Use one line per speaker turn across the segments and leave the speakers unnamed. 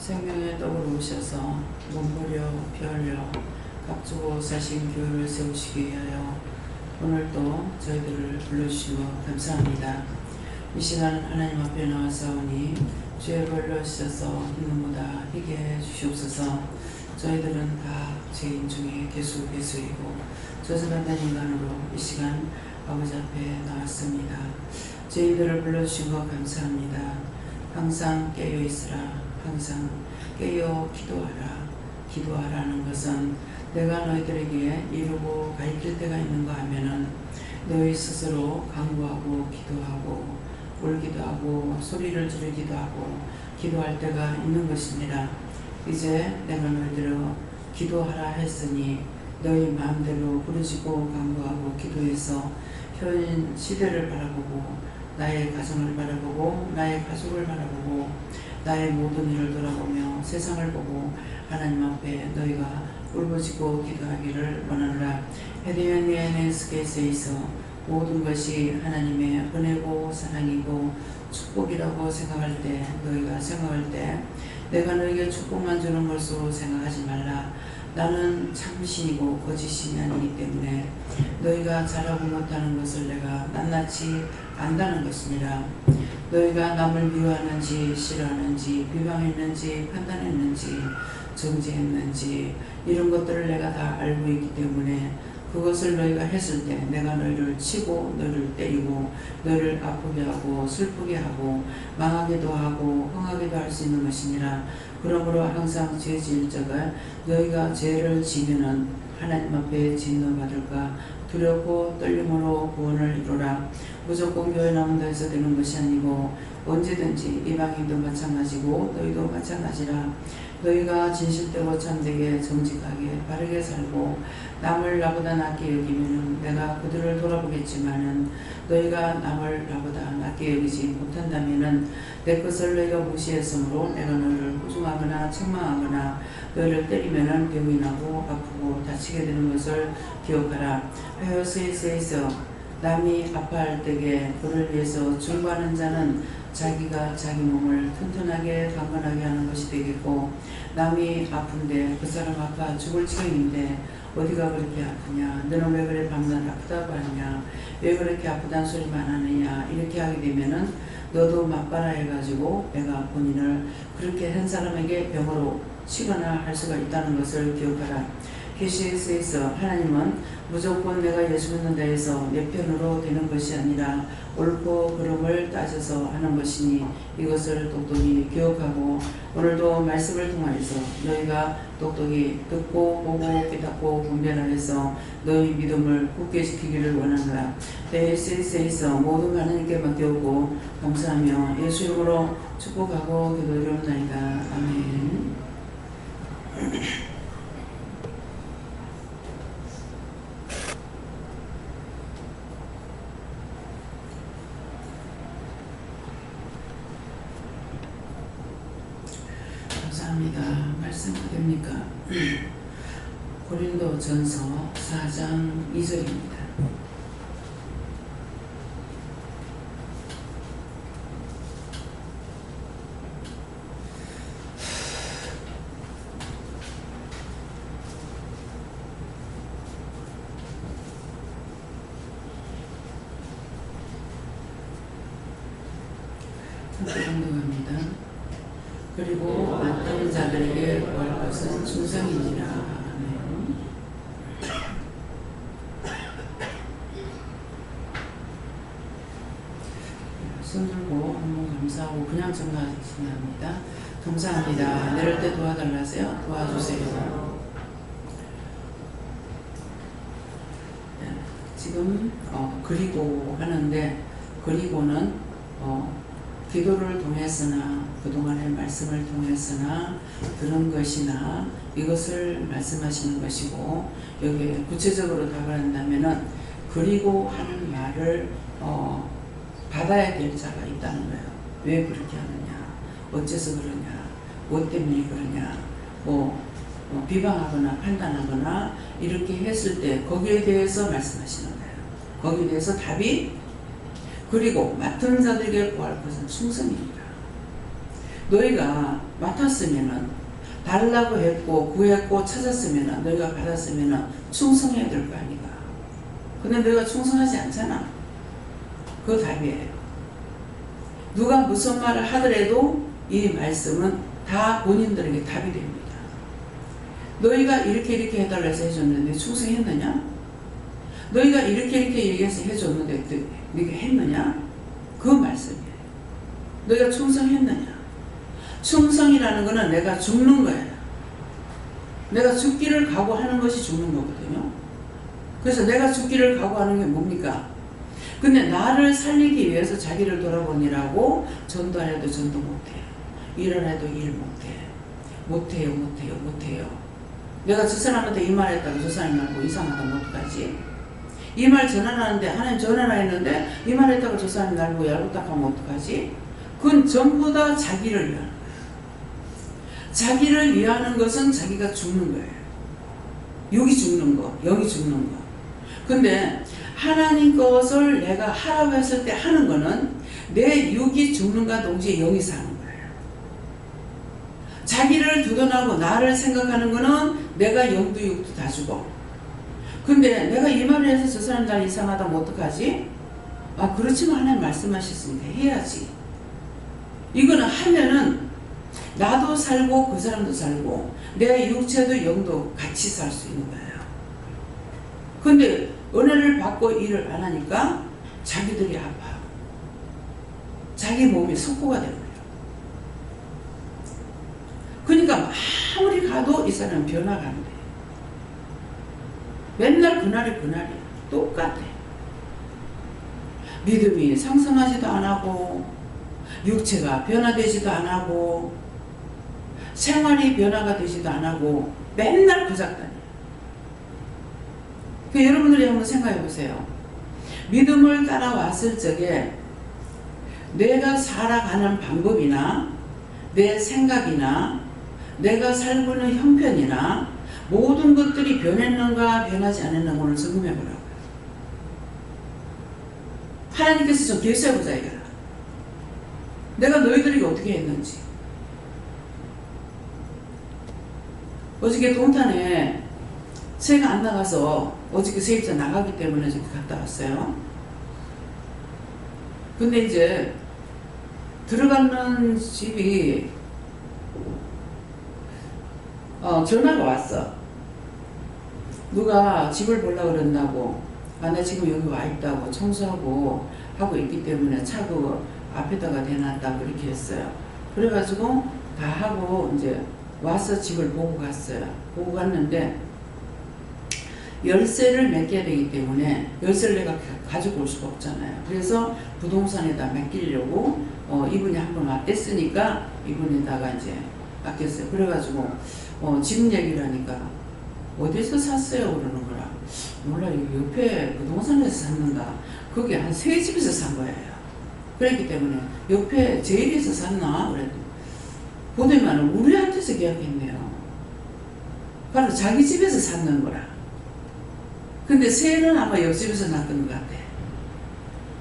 생명의 떡으로 오셔서 몸버려 피 흘려 값주고 사신 교회를 세우시기 위하여 오늘도 저희들을 불러주시고 감사합니다. 이 시간 하나님 앞에 나와사오니 죄를 벌려주셔서 있는보다 희게 해주시옵소서. 저희들은 다 죄인 중에 개수이고 저주받는 인간으로 이 시간 아버지 앞에 나왔습니다. 저희들을 불러주신 것 감사합니다. 항상 깨어있으라. 항상 깨어 기도하라는 것은 내가 너희들에게 이루고 가르칠 때가 있는가 하면은 너희 스스로 간구하고 기도하고 울기도 하고 소리를 지르기도 하고 기도할 때가 있는 것입니다. 이제 내가 너희들을 기도하라 했으니 너희 마음대로 부르짖고 간구하고 기도해서 현 시대를 바라보고 나의 가정을 바라보고 나의 가족을 바라보고 나의 모든 일을 돌아보며 세상을 보고 하나님 앞에 너희가 울부짖고 기도하기를 원하노라. 헤데연니에네스케에서 모든 것이 하나님의 은혜고 사랑이고 축복이라고 생각할 때 너희가 생각할 때 내가 너에게 축복만 주는 것으로 생각하지 말라. 나는 참신이고 거짓신이 아니기 때문에 너희가 잘하고 못하는 것을 내가 낱낱이 안다는 것이니라. 너희가 남을 미워하는지 싫어하는지 비방했는지 판단했는지 정죄했는지 이런 것들을 내가 다 알고 있기 때문에 그것을 너희가 했을 때 내가 너희를 치고 너희를 때리고 너희를 아프게 하고 슬프게 하고 망하게도 하고 흥하게도 할 수 있는 것이니라. 그러므로 항상 죄 지을 자가 너희가 죄를 지면은 하나님 앞에 진노받을까 두렵고 떨림으로 구원을 이루라. 무조건 교회 나온다 해서 되는 것이 아니고 언제든지 이방인도 마찬가지고 너희도 마찬가지라. 너희가 진실되고 참되게 정직하게 바르게 살고 남을 나보다 낫게 여기면 내가 그들을 돌아보겠지만은 너희가 남을 나보다 낫게 여기지 못한다면은 내 것을 너희가 무시했으므로 내가 너희를 꾸중하거나 책망하거나 너희를 때리면은 병이 나고 아프고 다치게 되는 것을 기억하라. 하여스에서 남이 아파할 때에 그를 위해서 중보하는 자는 자기가 자기 몸을 튼튼하게 강건하게 하는 것이 되겠고 남이 아픈데 그 사람 아파 죽을 지경인데 어디가 그렇게 아프냐 너는 왜 그래 밤낮 아프다고 하느냐 왜 그렇게 아프다는 소리만 하느냐 이렇게 하게 되면은 너도 맞바라 해가지고 내가 본인을 그렇게 한 사람에게 병으로 치거나 할 수가 있다는 것을 기억하라. 계시에서 하나님은 무조건 내가 예수 믿는다 해서 내 편으로 되는 것이 아니라 옳고 그름을 따져서 하는 것이니 이것을 똑똑히 기억하고 오늘도 말씀을 통하여서 너희가 똑똑히 듣고 보고 깨닫고 분별하여서 너희 믿음을 굳게 지키기를 원하노라. 대세에서 모든 하나님께 맡겨오고 감사하며 예수 이름으로 축복하고 기도드리옵나이다. 아멘. 감사합니다. 말씀 됩니까? 고린도 전서 4장 2절입니다. 감사합니다. 그리고 맡은 자들에게 구할 것은 충성이니라. 아멘. 손 들고 한번 감사하고 그냥 정리하십니다. 감사합니다. 내릴 때 도와달라 하세요. 도와주세요. 지금 그리고 하는데 그리고는 기도를 통해서나 그동안의 말씀을 통해서나 들은 것이나 이것을 말씀하시는 것이고 여기에 구체적으로 답을 한다면은 그리고 하는 말을 받아야 될 자가 있다는 거예요. 왜 그렇게 하느냐, 어째서 그러냐, 뭐 때문에 그러냐, 비방하거나 판단하거나 이렇게 했을 때 거기에 대해서 말씀하시는 거예요. 거기에 대해서 답이 그리고 맡은 자들에게 구할 것은 충성입니다. 너희가 맡았으면은, 달라고 했고 구했고 찾았으면은, 너희가 받았으면은 충성해야 될 거 아니가. 근데 너희가 충성하지 않잖아. 그거 답이에요. 누가 무슨 말을 하더라도 이 말씀은 다 본인들에게 답이 됩니다. 너희가 이렇게 해달라 해서 해줬는데 충성했느냐? 너희가 이렇게 얘기해서 해줬는데 네가 했느냐? 그 말씀이에요. 너희가 충성했느냐? 충성이라는 것은 내가 죽는 거예요. 내가 죽기를 각오하는 것이 죽는 거거든요. 그래서 내가 죽기를 각오하는 게 뭡니까? 근데 나를 살리기 위해서 자기를 돌아보니라고 전도하려도 전도 못해. 일을 해도 일 못해. 못해요. 내가 저 사람한테 이 말 했다고 저 사람이 말고 이상하다면 어떡하지? 이 말 전환하는데 하나님 전화라 했는데 이 말 했다고 저 사람이 날고 얄궂다하면 어떡하지? 그건 전부 다 자기를 위하는 거예요. 자기를 위하는 것은 자기가 죽는 거예요. 육이 죽는 거, 영이 죽는 거. 근데 하나님 것을 내가 하라고 했을 때 하는 거는 내 육이 죽는가 동시에 영이 사는 거예요. 자기를 두둔하고 나를 생각하는 거는 내가 영도 육도 다 죽어. 근데 내가 이 말을 해서 저 사람 잘 이상하다면 어떡하지? 아, 그렇지만 하나님 말씀하셨으니까 해야지. 이거는 하면은 나도 살고 그 사람도 살고 내 육체도 영도 같이 살 수 있는 거예요. 근데 은혜를 받고 일을 안 하니까 자기들이 아파. 자기 몸이 석고가 되는 거예요. 그러니까 아무리 가도 이 사람은 변화가 안 돼. 맨날 그날이 똑같아. 믿음이 상승하지도 안 하고 육체가 변화되지도 안 하고 생활이 변화가 되지도 안 하고 맨날 그 작단이에요. 그러니까 여러분들이 한번 생각해 보세요. 믿음을 따라왔을 적에 내가 살아가는 방법이나 내 생각이나 내가 살고 있는 형편이나 모든 것들이 변했는가 변하지 않았는가 오늘 점검해 보라고요. 하나님께서 좀 계수해보자 이거라. 내가 너희들에게 어떻게 했는지. 어저께 동탄에 새가 안 나가서 어저께 세입자 나가기 때문에 저기 갔다 왔어요. 근데 이제 들어가는 집이 전화가 왔어. 누가 집을 보려고 그런다고. 아, 나 지금 여기 와 있다고. 청소하고 하고 있기 때문에 차 그 앞에다가 대놨다고 이렇게 했어요. 그래가지고 다 하고 이제 와서 집을 보고 갔어요. 보고 갔는데 열쇠를 맡겨야 되기 때문에 열쇠를 내가 가지고 올 수가 없잖아요. 그래서 부동산에다 맡기려고 이분이 한번 왔댔으니까 이분에다가 이제 맡겼어요. 그래가지고 집 얘기를 하니까 어디서 샀어요? 그러는 거라. 몰라, 이거 옆에 부동산에서 샀는가. 거기 한 세 집에서 산 거예요. 그랬기 때문에 옆에 제일에서 샀나? 그래도 보더만 우리한테서 계약했네요. 바로 자기 집에서 샀는 거라. 근데 새는 아마 옆집에서 났던 것 같아.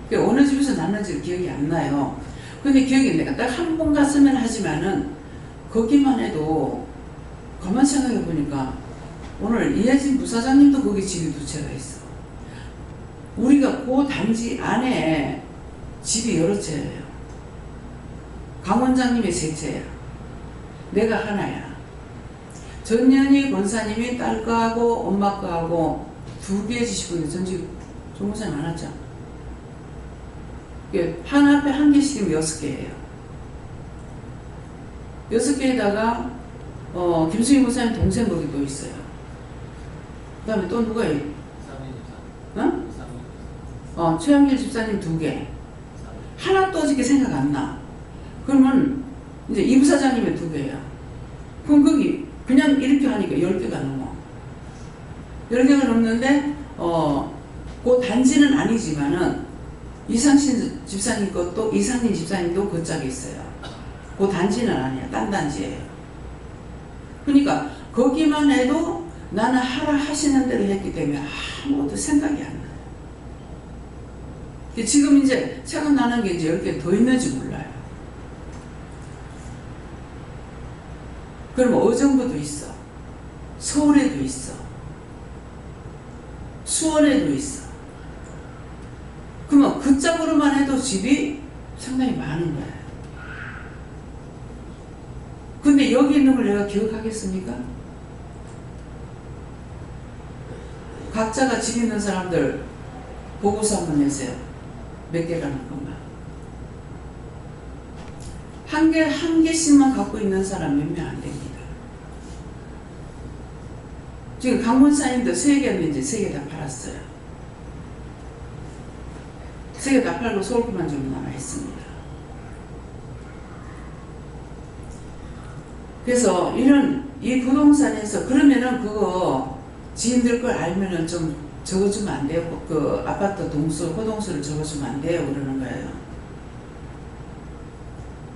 그러니까 어느 집에서 났는지 기억이 안 나요. 근데 기억이 내가 딱 한 번 갔으면 하지만은 거기만 해도 가만 생각해 보니까 오늘 이혜진 부사장님도 거기 집이 두 채가 있어. 우리가 그 단지 안에 집이 여러 채예요. 강 원장님이 세 채야. 내가 하나야. 전년희 권사님이 딸 거하고 엄마 거하고 두 개 지시고 전직 종무사님 많았죠. 한 앞에 한 개씩이면 6개예요. 6개에다가 김수희 목사님 동생 거기 또 있어요. 그 다음에 또 누가 있어요? 최영길 집사님 2개. 하나 또 어저께 생각 안 나. 그러면 이제 이 부사장님의 2개예요. 그럼 거기 그냥 이렇게 하니까 10개가 넘어. 10개가 넘는데 그 단지는 아니지만은 이상신 집사님 것도 이상진 집사님도 그 짝에 있어요. 그 단지는 아니야. 딴 단지예요. 그러니까 거기만 해도 나는 하라 하시는 대로 했기 때문에 아무것도 생각이 안 나요. 지금 이제 생각나는 게 이제 10개 더 있는지 몰라요. 그럼 의정부도 있어. 서울에도 있어. 수원에도 있어. 그러면 그 짝으로만 해도 집이 상당히 많은 거예요. 근데 여기 있는 걸 내가 기억하겠습니까? 각자가 집 있는 사람들 보고서 한번 내세요. 몇 개라는 것만. 한 개씩만 갖고 있는 사람 몇 명 안 됩니다. 지금 강문사님도 3개였는지 3개 다 팔았어요. 3개 다 팔고 서울구만 좀 남아있습니다. 그래서 이 부동산에서 그러면은 그거 지인들 걸 알면은 좀 적어주면 안 돼요. 그 아파트 동수, 호동수를 적어주면 안 돼요. 그러는 거예요.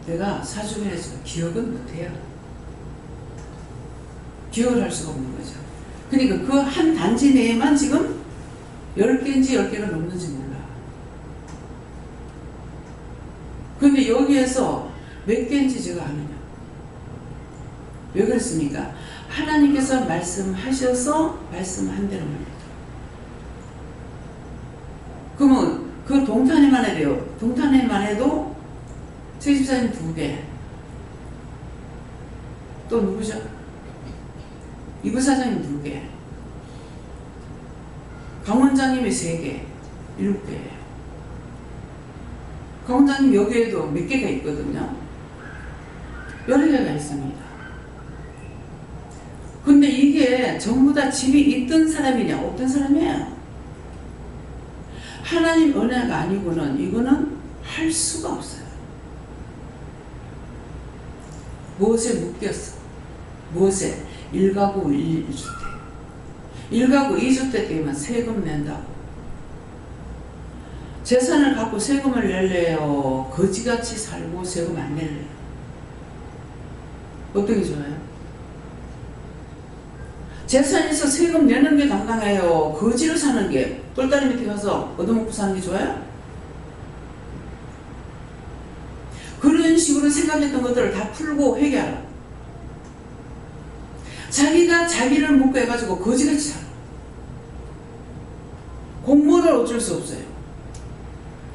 내가 사주면에서 기억은 못해요. 기억을 할 수가 없는 거죠. 그러니까 그 한 단지 내에만 지금 10개인지 10개가 넘는지 몰라. 근데 여기에서 몇 개인지 제가 아느냐. 왜 그렇습니까? 하나님께서 말씀하셔서 말씀한 대로 말입니다. 그러면 그 동탄에만 해도요. 동탄에만 해도 제 집사님 2개. 또 누구죠? 이부사장님 2개. 강원장님이 3개. 7개예요. 강원장님 여기에도 몇 개가 있거든요. 여러 개가 있습니다. 근데 이게 전부 다 집이 있던 사람이냐 없던 사람이에요. 하나님 은혜가 아니고는 이거는 할 수가 없어요. 무엇에 묶였어? 무엇에? 1가구 1주택. 1가구 2주택 되면 세금 낸다고. 재산을 갖고 세금을 낼래요? 거지같이 살고 세금 안 낼래요? 어떤 게 좋아요? 재산에서 세금 내는 게 당당해요? 거지로 사는 게, 똘다리 밑에 가서 얻어먹고 사는 게 좋아요? 그런 식으로 생각했던 것들을 다 풀고 회개하라. 자기가 자기를 묶고 해가지고 거지같이 살아. 공무원을 어쩔 수 없어요.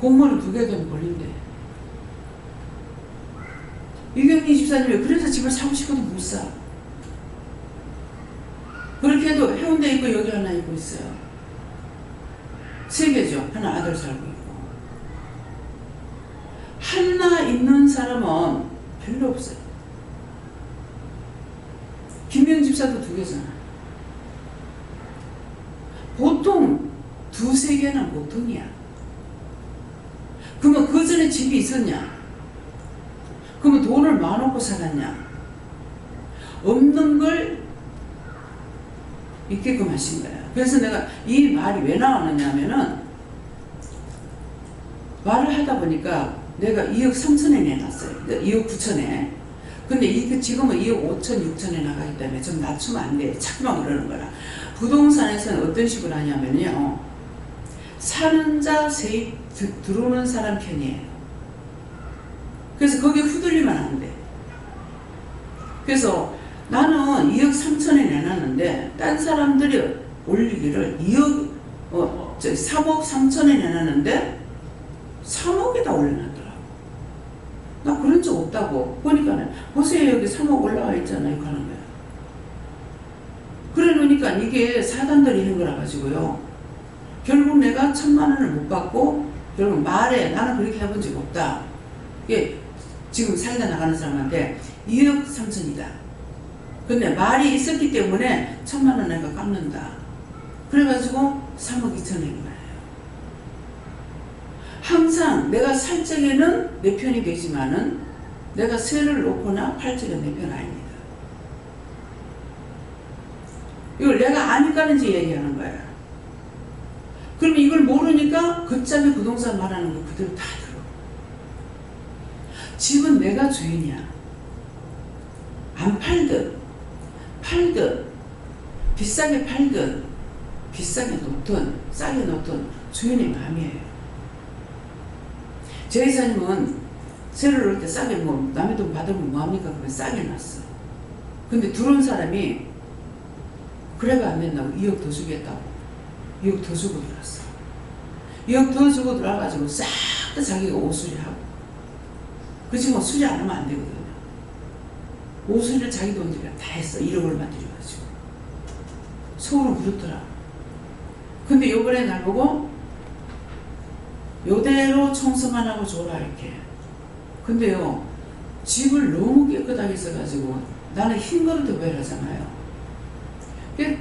공무원을 2개 되면 걸린대. 이경희 집사님이 그래서 집을 사고 싶어도 못 사. 그렇게 해도 해운대 있고 여기 하나 있고 있어요. 3개죠. 하나 아들 살고 있고. 하나 있는 사람은 별로 없어요. 김명 집사도 2개잖아. 보통 2-3개는 보통이야. 그러면 그 전에 집이 있었냐? 그러면 돈을 많이 살았냐? 없는 걸 있게끔 하신 거예요. 그래서 내가 이 말이 왜 나왔느냐 하면은 말을 하다 보니까 내가 2억 3천에 내놨어요. 2억 9천에. 근데 지금은 2억 5천, 6천에 나가기 때문에 좀 낮추면 안 돼. 자꾸만 그러는 거라. 부동산에서는 어떤 식으로 하냐면요. 사는 자 세입 들어오는 사람 편이에요. 그래서 거기에 후들리면 안 돼. 그래서 나는 2억 3천에 내놨는데 딴 사람들이 올리기를 3억 3천에 내놨는데 3억에다 올려놨더라고. 나 그런 적 없다고. 보니까 보세요 여기 3억 올라와 있잖아요. 이렇게 하는 거야. 그래 놓으니까 이게 사단들이 있는 거라 가지고요. 결국 내가 1,000만 원을 못 받고 결국 말에 나는 그렇게 해본 적 없다. 이게 지금 살다 나가는 사람한테 2억 3천이다. 근데 말이 있었기 때문에 1,000만 원 내가 깎는다. 그래가지고 3억 2천인 거예요. 항상 내가 살 적에는 내 편이 되지만은 내가 세를 놓거나 팔 적은 내 편 아닙니다. 이걸 내가 아니까는 얘기하는 거야. 그러면 이걸 모르니까 그짝에 부동산 말하는 거 그대로 다 들어. 집은 내가 주인이야. 안 팔든 팔든 비싸게 팔든 비싸게 놓든 싸게 놓든 주인의 마음이에요. 제 이사님은 세를 놓을 때 싸게 뭐 남의 돈 받으면 뭐합니까? 그러면 싸게 놨어. 근데 들어온 사람이 그래가 안 된다고 2억 더 주겠다고 2억 더 주고 들어왔어. 2억 더 주고 들어와가지고 싹 다 자기가 옷수리하고 그 지금 수리 안 하면 안 되거든요. 옷수리를 자기 돈들이라 다 했어. 1억 얼마 들여가지고. 서울은 그렇더라. 근데 요번에 날 보고 요대로 청소만 하고 줘라 이렇게. 근데요 집을 너무 깨끗하게 써가지고 나는 흰 거를 배려하잖아요.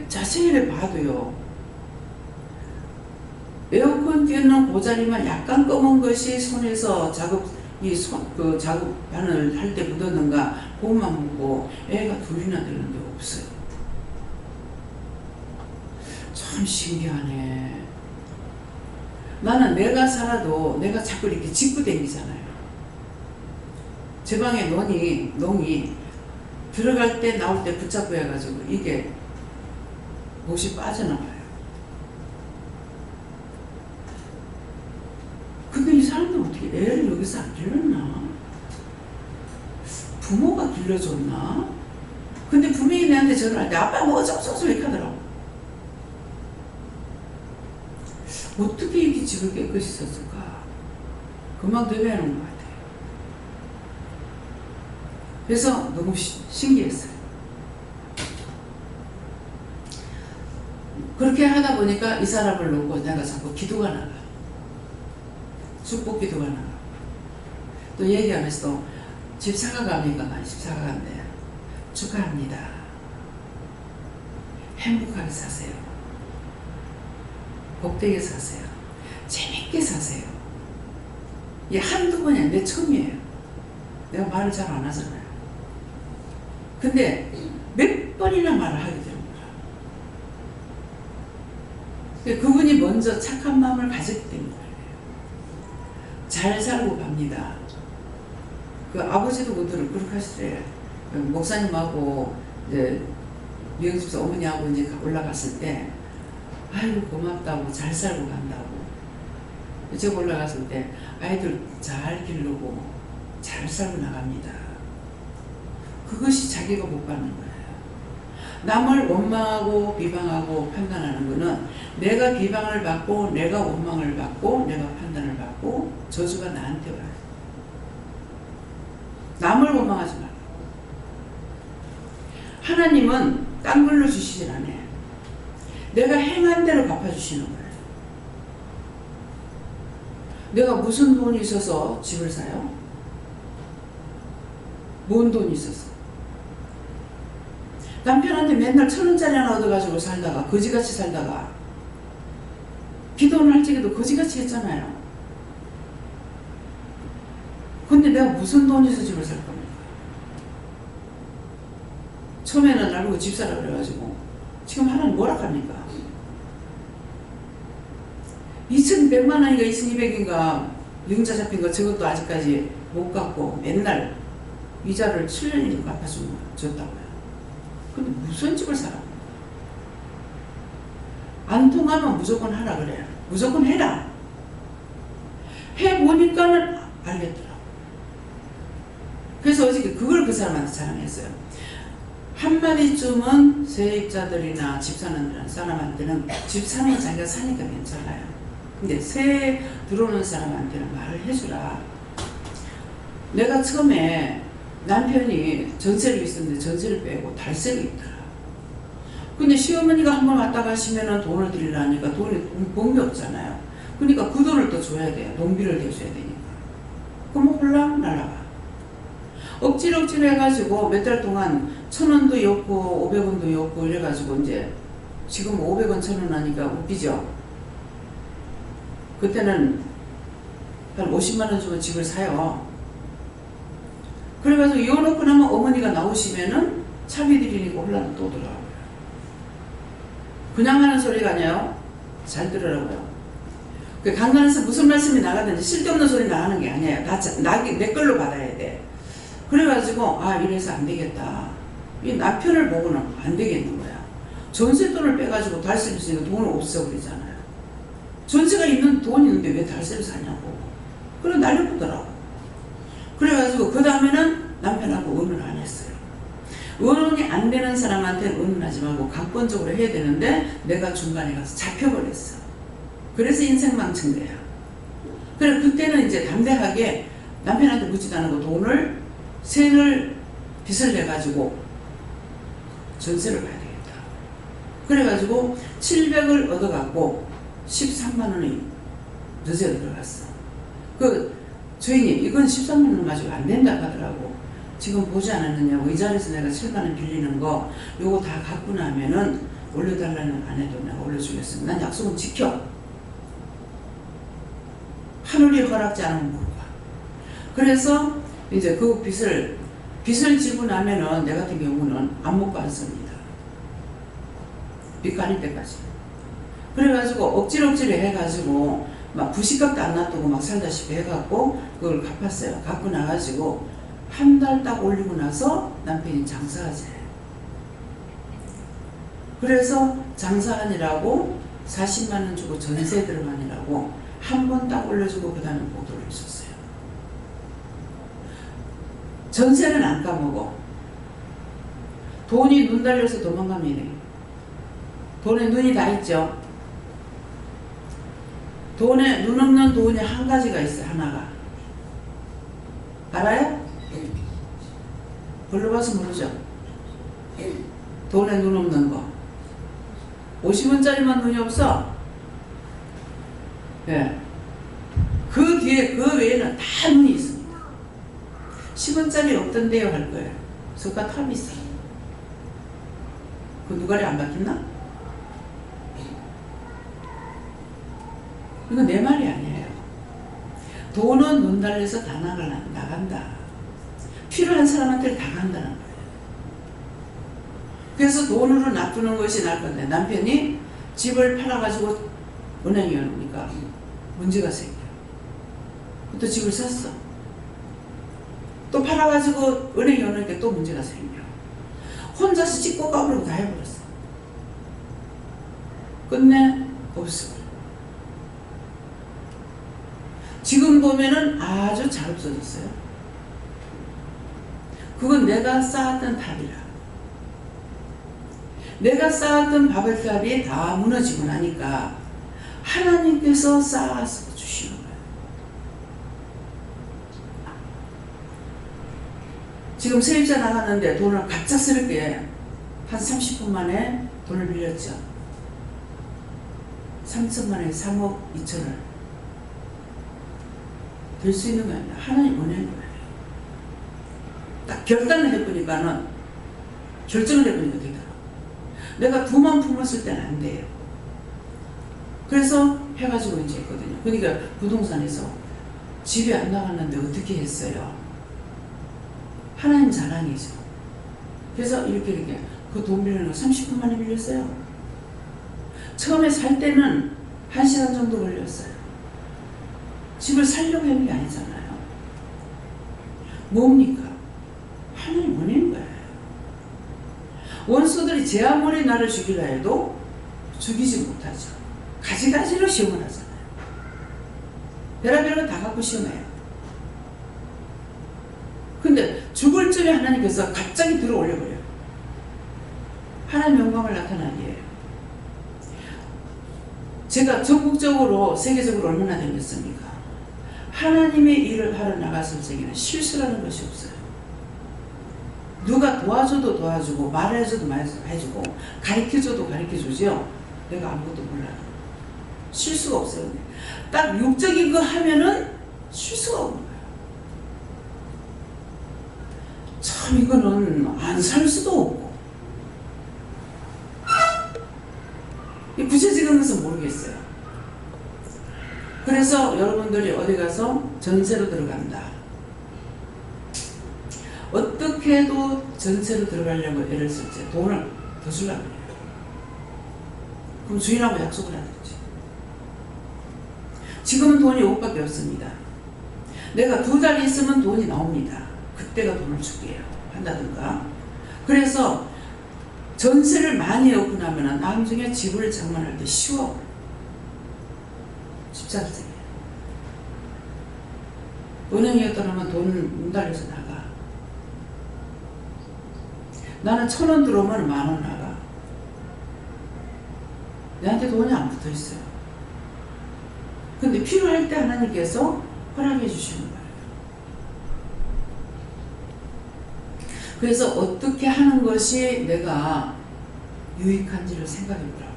자세히 봐도요 에어컨 띄우는 그 자리만 약간 검은 것이 손에서 작업반을 할 때 묻었는가 그것만 보고 애가 둘이나 되는데 없어요. 참 신기하네. 나는 내가 살아도 내가 자꾸 이렇게 짚고 다니잖아요. 제 방에 농이 들어갈 때 나올 때 붙잡고 해가지고 이게 못이 빠져나가요. 근데 이 사람들 어떻게 애를 여기서 안 길렀나? 부모가 길러줬나? 근데 분명히 내한테 전화할 때 아빠 뭐 어쩌고저쩌고 이렇게 하더라고. 어떻게 이렇게 집을 깨끗이 썼을까? 금방 되뇌는 것 같아요. 그래서 너무 신기했어요. 그렇게 하다 보니까 이 사람을 놓고 내가 자꾸 기도가 나가. 축복 기도가 나가. 또 얘기하면서 집 사가갑니까? 집 사가간대. 축하합니다. 행복하게 사세요. 복되게 사세요. 재밌게 사세요. 이게 한두 번이 아니라 처음이에요. 내가 말을 잘 안 하잖아요. 근데 몇 번이나 말을 하게 되는 거야. 그분이 먼저 착한 마음을 가졌기 때문에 잘 살고 갑니다. 그 아버지도 그들을 그렇게 하시더래요. 목사님하고 이제 미영집사 어머니하고 이제 올라갔을 때 아이고 고맙다고 잘 살고 간다고. 제가 올라갔을 때 아이들 잘 기르고 잘 살고 나갑니다. 그것이 자기가 못 받는 거예요. 남을 원망하고 비방하고 판단하는 거는 내가 비방을 받고 내가 원망을 받고 내가 판단을 받고 저주가 나한테 와요. 남을 원망하지 말고. 하나님은 딴 걸로 주시질 않아요. 내가 행한 대로 갚아주시는 거예요. 내가 무슨 돈이 있어서 집을 사요? 뭔 돈이 있어서? 남편한테 맨날 1,000원짜리 하나 얻어가지고 살다가 거지같이 살다가 기도는 할 적에도 거지같이 했잖아요. 근데 내가 무슨 돈이 있어서 집을 살 겁니까? 처음에는 나보고 집 사라 그래가지고 지금 하나는 뭐라 합니까? 2,100만 원인가 2,200인가 융자 잡힌 거 저것도 아직까지 못 갚고 맨날 이자를 7년이나 갚아줬다고요. 근데 무슨 집을 사라? 안 통하면 무조건 하라 그래. 무조건 해라. 해보니까는 알겠더라고. 그래서 어저께 그걸 그 사람한테 자랑했어요. 한마디쯤은 세입자들이나 집 사는 사람한테는 집 사는 거 자기가 사니까 괜찮아요. 근데 새 들어오는 사람한테는 말을 해주라. 내가 처음에 남편이 전세를 있었는데 전세를 빼고 달세가 있더라. 근데 시어머니가 한번 왔다 가시면은 돈을 드리려니까 돈이 번게 없잖아요. 그러니까 그 돈을 또 줘야 돼요. 농비를 대줘야 되니까. 그럼 홀랑 날아가. 억지로 해가지고 몇 달 동안 1,000원도 였고 500원도 였고 이래가지고 이제 지금 500원 1,000원 하니까 웃기죠. 그때는 한 50만 원 주면 집을 사요. 그래가지고 이어놓고 나면 어머니가 나오시면은 차비 드리니까 홀라는 또 들어가고요. 그냥 하는 소리가 아니에요. 잘 들으라고요. 그 강단에서 무슨 말씀이 나가든지 쓸데없는 소리 나가는 게 아니에요. 내 걸로 받아야 돼. 그래가지고 이래서 안 되겠다. 이 남편을 보고는 안 되겠는 거야. 전세돈을 빼가지고 달세를 쓰니까 돈을 없애버리잖아요. 전세가 있는 돈이 있는데 왜 달세를 사냐고. 그래 날려보더라고. 그래가지고 그 다음에는 남편하고 의논을 안 했어요. 의논이 안 되는 사람한테 의논하지 말고 강권적으로 해야 되는데 내가 중간에 가서 잡혀버렸어. 그래서 인생 망친 거야. 그래 그때는 이제 담대하게 남편한테 묻지도 않고 돈을 세를 빚을 내가지고 전세를 봐야 되겠다. 그래가지고 700을 얻어갖고 13만 원이 늦에 들어갔어. 그 주인이 이건 13만 원 가지고 안 된다 하더라고. 지금 보지 않았느냐고. 이 자리에서 내가 7만 원 빌리는 거 요거 다 갖고 나면은 올려달라는 안 해도 내가 올려주겠어. 난 약속은 지켜. 하늘이 허락지 않으면 못 가. 그래서 이제 그 빚을 지고 나면은 내 같은 경우는 안 먹고 왔습니다. 빚 갚을 때까지. 그래가지고 억지로 해가지고 막 부식값도 안 놔두고 막 살다시피 해갖고 그걸 갚았어요. 갚고 나가지고 한 달 딱 올리고 나서 남편이 장사하재. 그래서 장사하니라고 40만 원 주고 전세 들어가니라고 한 번 딱 올려주고 그 다음에 못 올려줬어요. 전세는 안 까먹어. 돈이 눈 달려서 도망가면 돈에 눈이 다 있죠. 돈에 눈 없는 돈이 한 가지가 있어요. 하나가. 알아요? 불러봐서 모르죠. 돈에 눈 없는 거. 50원짜리만 눈이 없어. 예. 그 뒤에 그 외에는 다 눈이 있습니다. 10원짜리 없던데요 할 거예요. 그러니까 탑이 있어. 그 누가리 안 바뀌나? 이거 내 말이 아니에요. 돈은 눈 달려서 다 나간다. 필요한 사람한테 다 간다는 거예요. 그래서 돈으로 놔두는 것이 나을 건데 남편이 집을 팔아가지고 은행에 오니까 문제가 생겨. 또 집을 샀어. 또 팔아가지고 은행에 오니까 또 문제가 생겨. 혼자서 찍고 까불고 다 해버렸어. 끝내 없어. 지금 보면은 아주 잘 없어졌어요. 그건 내가 쌓았던 탑이라. 내가 쌓았던 바벨탑이 다 무너지고 나니까 하나님께서 쌓아서 주시는 거예요. 지금 세입자 나갔는데 돈을 갑작스럽게 한 30분 만에 돈을 빌렸죠. 3천만 원에 3억 2천을 될 수 있는 거 아니야. 하나님 보낸 거예요. 딱 결단을 해보니까는 결정을 해보니까 되더라고. 내가 두만 품었을 때는 안 돼요. 그래서 해가지고 이제 했거든요. 그러니까 부동산에서 집에 안 나갔는데 어떻게 했어요? 하나님 자랑이죠. 그래서 이렇게 그 돈 빌리는 거 30분 만에 빌렸어요. 처음에 살 때는 1시간 정도 걸렸어요. 집을 살려고 하는 게 아니잖아요. 뭡니까? 하나님 원하는 거예요. 원수들이 제 아무리 나를 죽이려 해도 죽이지 못하죠. 가지가지로 시험을 하잖아요. 별의별 거 다 갖고 시험해요. 근데 죽을 쯤에 하나님께서 갑자기 들어 올려버려요. 하나님 영광을 나타나기에 제가 전국적으로 세계적으로 얼마나 다녔습니까? 하나님의 일을 하러 나갔을 적에는 실수라는 것이 없어요. 누가 도와줘도 도와주고 말해줘도 말해주고 가르쳐줘도 가르쳐주죠. 내가 아무것도 몰라요. 실수가 없어요. 딱 육적인 거 하면은 실수가 없는 거예요. 참 이거는 안 살 수도 없고 구체적인 것은 모르겠어요. 그래서 여러분들이 어디 가서 전세로 들어간다. 어떻게 해도 전세로 들어가려고 애를 쓸지 돈을 더 주려고 해요. 그럼 주인하고 약속을 하든지. 지금은 돈이 5억밖에 없습니다. 내가 2달 있으면 돈이 나옵니다. 그때가 돈을 줄게요. 한다든가. 그래서 전세를 많이 얻고 나면 나중에 집을 장만할 때 쉬워. 쉽지 않습니다. 은행에 떠나면 돈 달려서 나가. 나는 1,000원 들어오면 10,000원 나가. 내한테 돈이 안 붙어 있어요. 근데 필요할 때 하나님께서 허락해 주시는 거예요. 그래서 어떻게 하는 것이 내가 유익한지를 생각해 보라고요.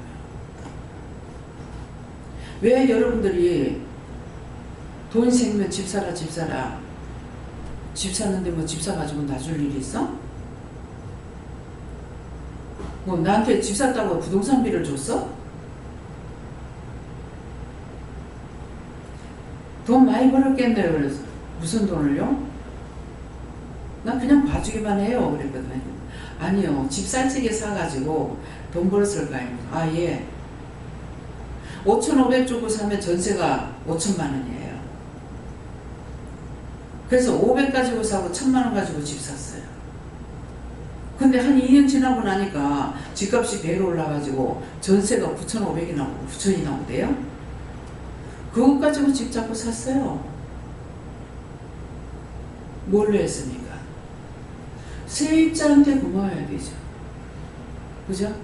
왜 여러분들이 돈 생기면 집 사라 집 사라, 집 사는데 뭐 집 사가지고 놔줄 일이 있어? 뭐 나한테 집 샀다고 부동산비를 줬어? 돈 많이 벌었겠네요. 그래서 무슨 돈을요? 난 그냥 봐주기만 해요. 그랬거든요. 아니요, 집 살찌게 사가지고 돈 벌었을 거 아닙니까? 아, 예. 5,500 주고 사면 전세가 5천만 원이에요. 그래서 500 가지고 사고 1,000만 원 가지고 집 샀어요. 근데 한 2년 지나고 나니까 집값이 배로 올라가지고 전세가 9,500이 나오고 9,000이 나오대요. 그것 가지고 집 잡고 샀어요. 뭘로 했습니까? 세입자한테 고마워야 되죠. 그죠?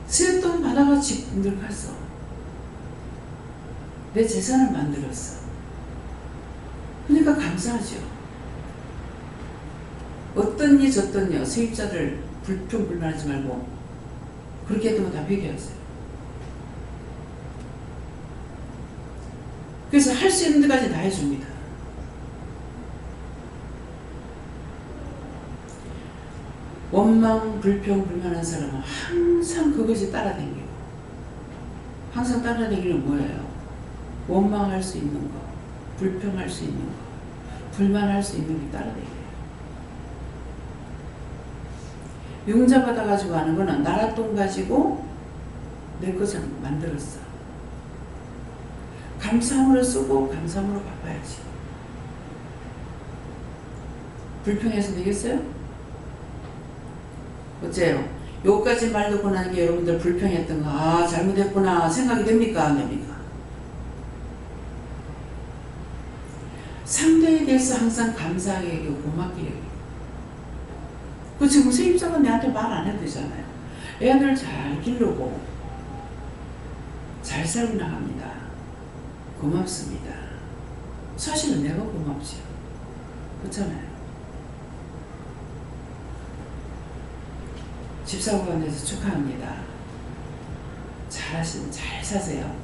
세돈 받아가 집 늙었어. 내 재산을 만들었어. 그러니까 감사하죠. 어떤니 저떤요 세입자를 불평불만하지 말고 그렇게 했던 거 다 회개하세요. 그래서 할 수 있는 데까지 다 해줍니다. 원망, 불평, 불만한 사람은 항상 그것이 따라다니고, 항상 따라다니는 뭐예요? 원망할 수 있는 거, 불평할 수 있는 거, 불만할 수 있는 게 따라다녀요. 융자 받아가지고 하는 거는 나라 돈 가지고 내 것을 만들었어. 감사함으로 쓰고 감사함으로 갚아야지. 불평해서 되겠어요? 어째요? 요까지 말 듣고 나는 게 여러분들 불평했던 거, 아, 잘못했구나 생각이 됩니까? 안 됩니까? 상대에 대해서 항상 감사하게 여기고 고맙게 여기고. 그 지금 세입자가 내한테 말 안 해도 되잖아요. 애들 잘 기르고 잘 살고 나갑니다. 고맙습니다. 사실은 내가 고맙죠. 그렇잖아요. 집 사고 간 데서 축하합니다. 잘 사세요.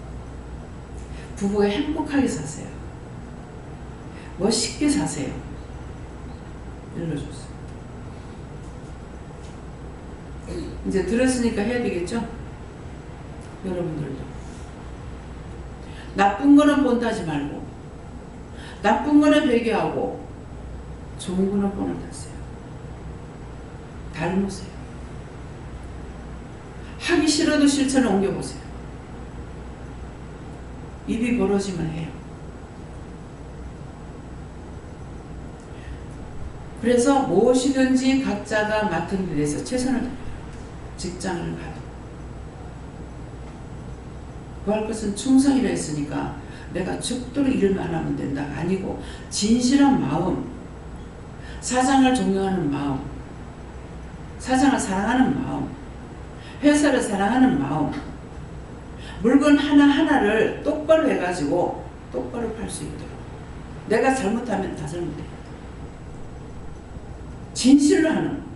부부가 행복하게 사세요. 멋있게 사세요. 일러줬어요. 이제 들었으니까 해야 되겠죠? 여러분들도. 나쁜 거는 본따지 말고, 나쁜 거는 배교하고, 좋은 거는 본을 tas세요. 닮으세요. 하기 싫어도 실천을 옮겨보세요. 입이 벌어지면 해요. 그래서 무엇이든지 각자가 맡은 일에 대해서 최선을 다해요. 직장을 가도. 구할 것은 충성이라 했으니까 내가 죽도록 일을 안 하면 된다. 아니고 진실한 마음, 사장을 존경하는 마음, 사장을 사랑하는 마음, 회사를 사랑하는 마음, 물건 하나하나를 똑바로 해가지고 똑바로 팔 수 있도록. 내가 잘못하면 다 잘못해. 진실로 하는.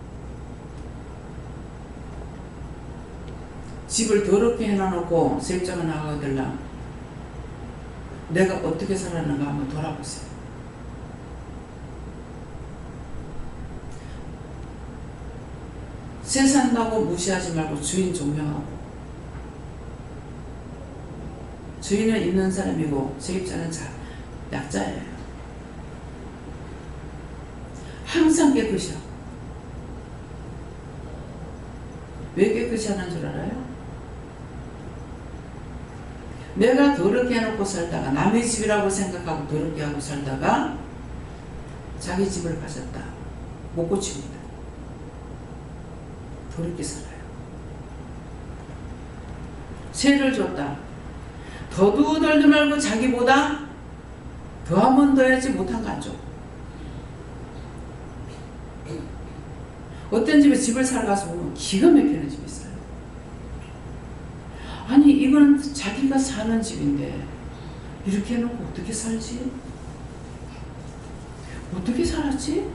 집을 더럽게 해놔놓고 세입자가 나가들라 내가 어떻게 살았는가 한번 돌아보세요. 새 산다고 무시하지 말고 주인 존경하고. 주인은 있는 사람이고 세입자는 약자예요. 항상 깨끗이요. 왜 깨끗이 하는 줄 알아요? 내가 더럽게 해놓고 살다가 남의 집이라고 생각하고 더럽게 하고 살다가 자기 집을 가졌다. 못 고칩니다. 더럽게 살아요. 세를 줬다. 더도 말고 자기보다 더 한 번 더 해야지 못한 거 안 줘. 어떤 집에 집을 사러 가서 보면 기가 막히는 집이 있어요. 아니 이건 자기가 사는 집인데 이렇게 해놓고 어떻게 살지? 어떻게 살았지?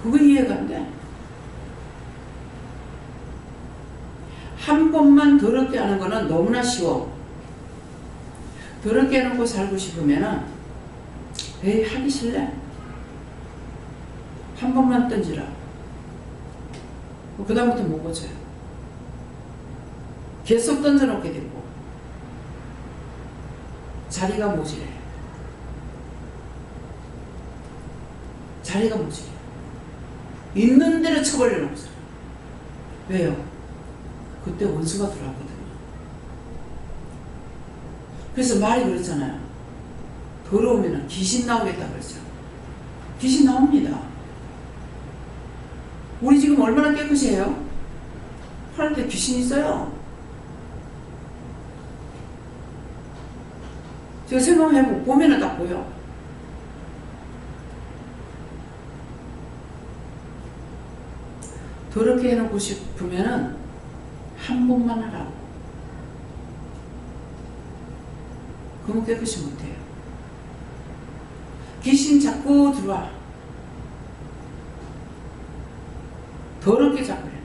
그거 이해가 안 돼. 한 번만 더럽게 하는 거는 너무나 쉬워. 더럽게 해놓고 살고 싶으면은 에이 하기 싫래. 한 번만 던지라. 그 다음부터 못 고쳐요. 계속 던져놓게 되고 자리가 모질해. 자리가 모질해. 있는 대로 쳐버려놓고 살아요. 왜요? 그때 원수가 들어왔거든요. 그래서 말이 그렇잖아요. 더러우면 귀신 나오겠다 그러죠. 귀신 나옵니다. 우리 지금 얼마나 깨끗해요? 하는데 귀신 있어요. 제가 생각해보고 보면은 딱 보여. 더럽게 해놓고 싶으면은 한 번만 하라고. 그러면 깨끗이 못해요. 귀신 자꾸 들어와. 더럽게 자꾸 해놔.